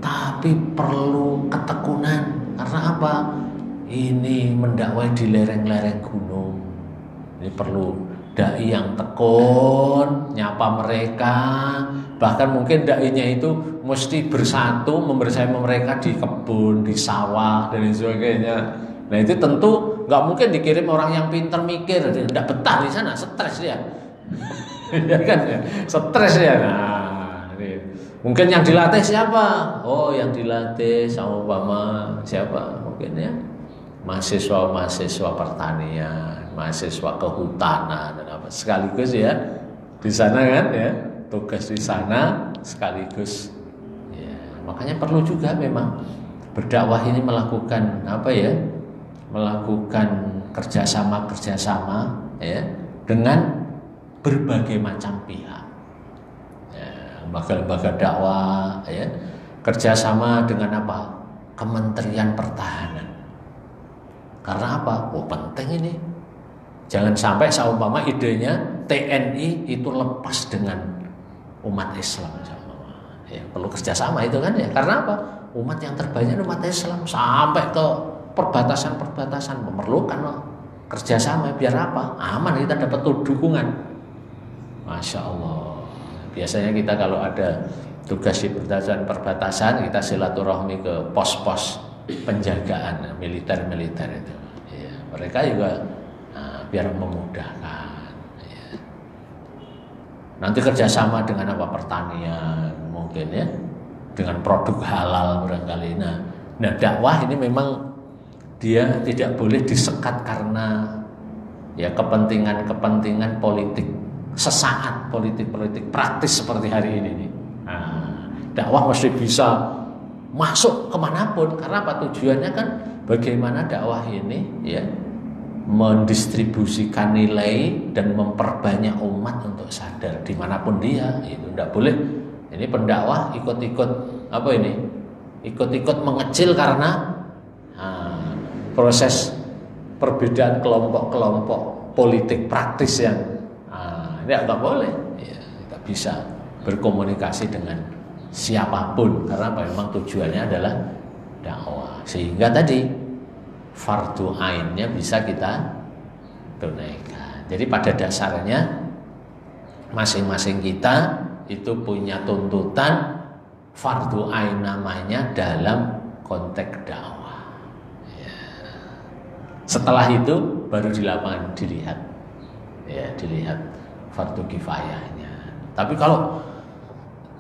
tapi perlu ketekunan. Karena apa? Ini mendakwai di lereng-lereng gunung. Ini perlu dai yang tekun, nyapa mereka. Bahkan mungkin dainya itu mesti bersatu membersama mereka di kebun, di sawah dan sebagainya. Nah itu tentu nggak mungkin dikirim orang yang pintar mikir, tidak betah di sana, stres dia. Ya kan ya, stres ya. Nah, ini. Mungkin yang dilatih siapa? Oh, yang dilatih sama Mama siapa? Mungkin ya mahasiswa pertanian, mahasiswa kehutanan dan apa sekaligus ya di sana kan ya, tugas di sana sekaligus ya. Makanya perlu juga memang berdakwah ini melakukan apa ya, melakukan kerjasama ya dengan berbagai macam pihak ya, lembaga-lembaga dakwah ya, kerjasama dengan apa, Kementerian Pertahanan. Karena apa? Penting ini. Jangan sampai seumpama idenya TNI itu lepas dengan umat Islam. Ya, perlu kerjasama itu kan ya. Karena apa? Umat yang terbanyak umat Islam, sampai ke perbatasan memerlukan kerjasama. Biar apa? Aman, kita dapat dukungan. Masya Allah. Biasanya kita kalau ada tugas di perbatasan kita silaturahmi ke pos-pos penjagaan militer itu. mereka juga biar memudahkan. Ya. Nanti kerjasama dengan apa, pertanian mungkin ya, dengan produk halal barangkali. Nah dakwah ini memang dia tidak boleh disekat karena ya kepentingan politik sesaat, politik praktis seperti hari ini nih. Dakwah mesti bisa masuk kemanapun, karena apa, tujuannya kan bagaimana dakwah ini ya mendistribusikan nilai dan memperbanyak umat untuk sadar dimanapun dia. Itu tidak boleh. Ini pendakwah ikut-ikut apa ini? Ikut-ikut mengecil karena proses perbedaan kelompok-kelompok politik praktis yang ini nggak boleh. Ya, kita bisa berkomunikasi dengan siapapun karena memang tujuannya adalah dakwah. Sehingga tadi fardu ainnya bisa kita tunaikan. Jadi pada dasarnya masing-masing kita itu punya tuntutan fardu ain namanya dalam konteks dakwah. Ya. Setelah itu baru di lapangan dilihat fardu kifayahnya. Tapi kalau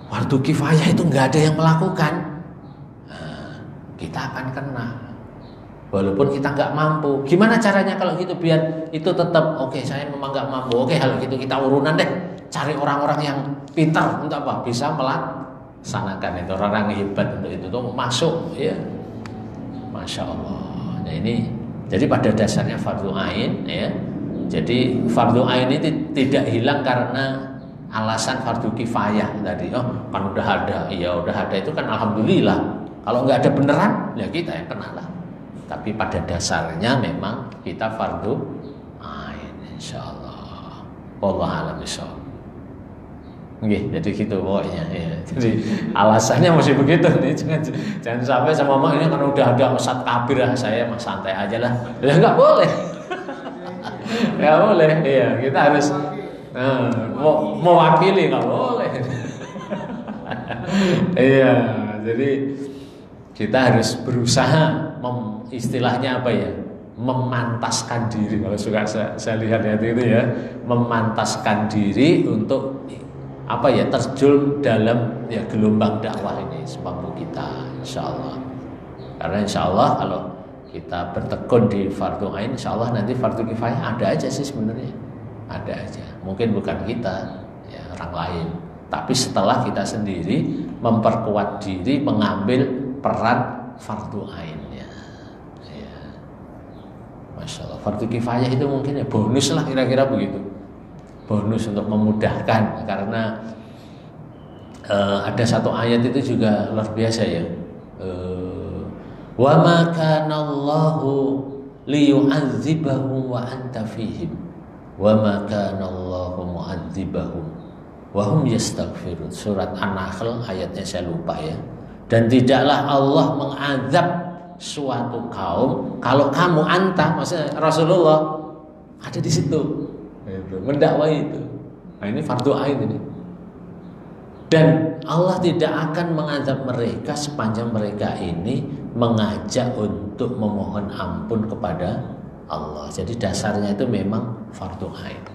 fardu kifayah itu nggak ada yang melakukan, kita akan kena. Walaupun kita nggak mampu. Gimana caranya kalau gitu biar itu tetap oke, saya memang nggak mampu. Oke, kalau gitu kita urunan deh, cari orang-orang yang pintar untuk apa? Bisa melaksanakan itu, orang yang hebat untuk itu tuh masuk ya. Masya Allah. Nah ini jadi pada dasarnya fardu ain ya. Jadi fardu ain ini tidak hilang karena alasan fardu kifayah tadi. Oh kan udah ada, iya udah ada itu kan alhamdulillah. Kalau nggak ada beneran, ya kita yang kena lah. Tapi pada dasarnya memang kita fardu ain, insyaallah. Wallahu a'lam bishawab. Jadi gitu pokoknya. Ya. Jadi alasannya masih begitu nih. Jangan sampai sama mama ini kan udah ada ustadz kabir lah, saya mah santai aja lah. Ya nggak boleh. Nggak boleh. Iya, kita harus mewakili, nggak boleh. Iya, jadi kita harus berusaha istilahnya apa ya, memantaskan diri. Kalau suka saya lihat itu ya, memantaskan diri untuk apa ya, terjun dalam ya gelombang dakwah ini semampu kita, insyaallah. Karena insyaallah kalau kita bertekun di fardu ain, insyaallah nanti fardu kifayah ada aja sih sebenarnya, ada aja. Mungkin bukan kita, ya orang lain. Tapi setelah kita sendiri memperkuat diri, mengambil peran fardu ainnya. Ya. Masya Allah. Fardu kifayah itu mungkin ya bonus lah, kira-kira begitu. Bonus untuk memudahkan, karena ada satu ayat itu juga luar biasa ya. Wa ma kana Allahu liyu'adzibahum wa anta fihim wa ma kana Allahu mu'adzibahum wa hum yastaghfirun. Surat An-Nahl ayatnya saya lupa ya. Dan tidaklah Allah mengazab suatu kaum kalau kamu maksudnya Rasulullah ada di situ, mendakwai itu. Nah ini fardu ain ini. Dan Allah tidak akan mengazab mereka sepanjang mereka ini mengajak untuk memohon ampun kepada Allah. Jadi dasarnya itu memang fardu ain.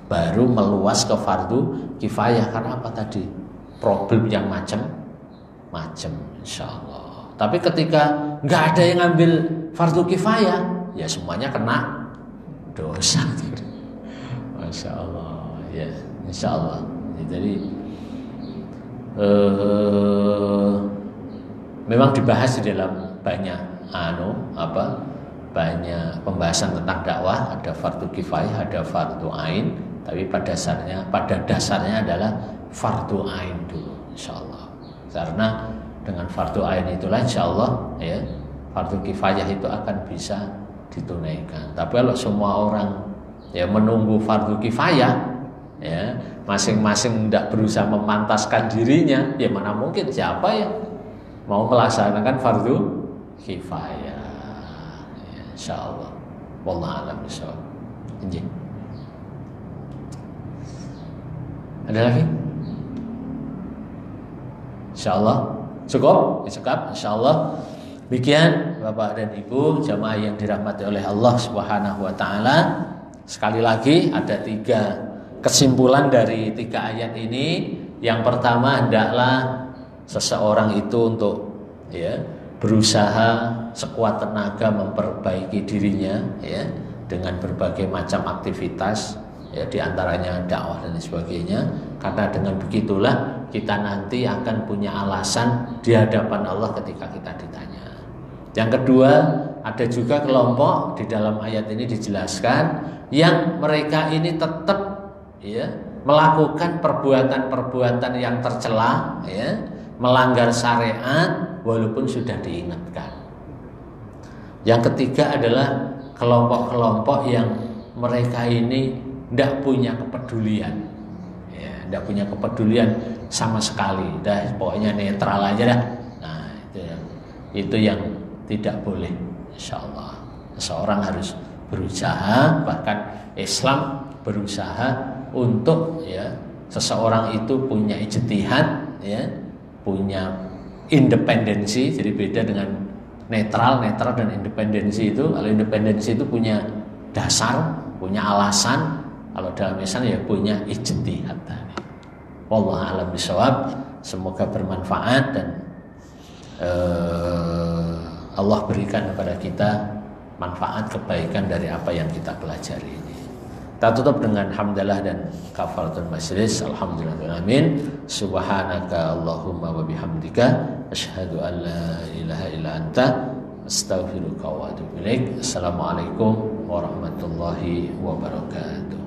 Baru meluas ke fardu kifayah. Karena apa tadi? Problem yang macam-macam, insyaallah. Tapi ketika nggak ada yang ngambil fardu kifayah, ya semuanya kena dosa. Masya Allah, ya, insyaallah. Jadi memang dibahas di dalam banyak banyak pembahasan tentang dakwah. Ada fardu kifayah, ada fardu ain. Tapi pada dasarnya adalah fardu ain dulu, insyaallah. Karena dengan fardu ain itulah insyaallah ya fardu kifayah itu akan bisa ditunaikan. Tapi kalau semua orang ya menunggu fardu kifayah, ya masing-masing tidak berusaha memantaskan dirinya, ya mana mungkin siapa yang mau melaksanakan fardu kifayah. Ya, insyaallah. Wallahu a'lam bishawab. Ada lagi? Insyaallah cukup, insyaallah Demikian Bapak dan Ibu jamaah yang dirahmati oleh Allah Subhanahu wa taala. Sekali lagi ada 3 kesimpulan dari 3 ayat ini. Yang pertama, hendaklah seseorang itu untuk berusaha sekuat tenaga memperbaiki dirinya dengan berbagai macam aktivitas di antaranya dakwah dan sebagainya, karena dengan begitulah kita nanti akan punya alasan di hadapan Allah ketika kita ditanya. Yang kedua, ada juga kelompok di dalam ayat ini dijelaskan yang mereka ini tetap melakukan perbuatan-perbuatan yang tercela, melanggar syariat walaupun sudah diingatkan. Yang ketiga adalah kelompok-kelompok yang mereka ini tidak punya kepedulian, tidak punya kepedulian sama sekali, pokoknya netral aja dah. Nah, itu yang tidak boleh. Insyaallah seseorang harus berusaha, bahkan Islam berusaha untuk seseorang itu punya ijtihad, punya independensi. Jadi beda dengan netral dan independensi itu. Kalau independensi itu punya dasar, punya alasan. Kalau dalam Islam punya ijtihad tadi. Wallahu a'lam bishawab. Semoga bermanfaat dan Allah berikan kepada kita manfaat kebaikan dari apa yang kita pelajari ini. Kita tutup dengan hamdalah dan kafaratul majlis. Alhamdulillahirabbil subhanaka Allahumma wa bihamdika asyhadu an la ilaha illa anta astaghfiruka wa atubu ilaik. Assalamualaikum warahmatullahi wabarakatuh.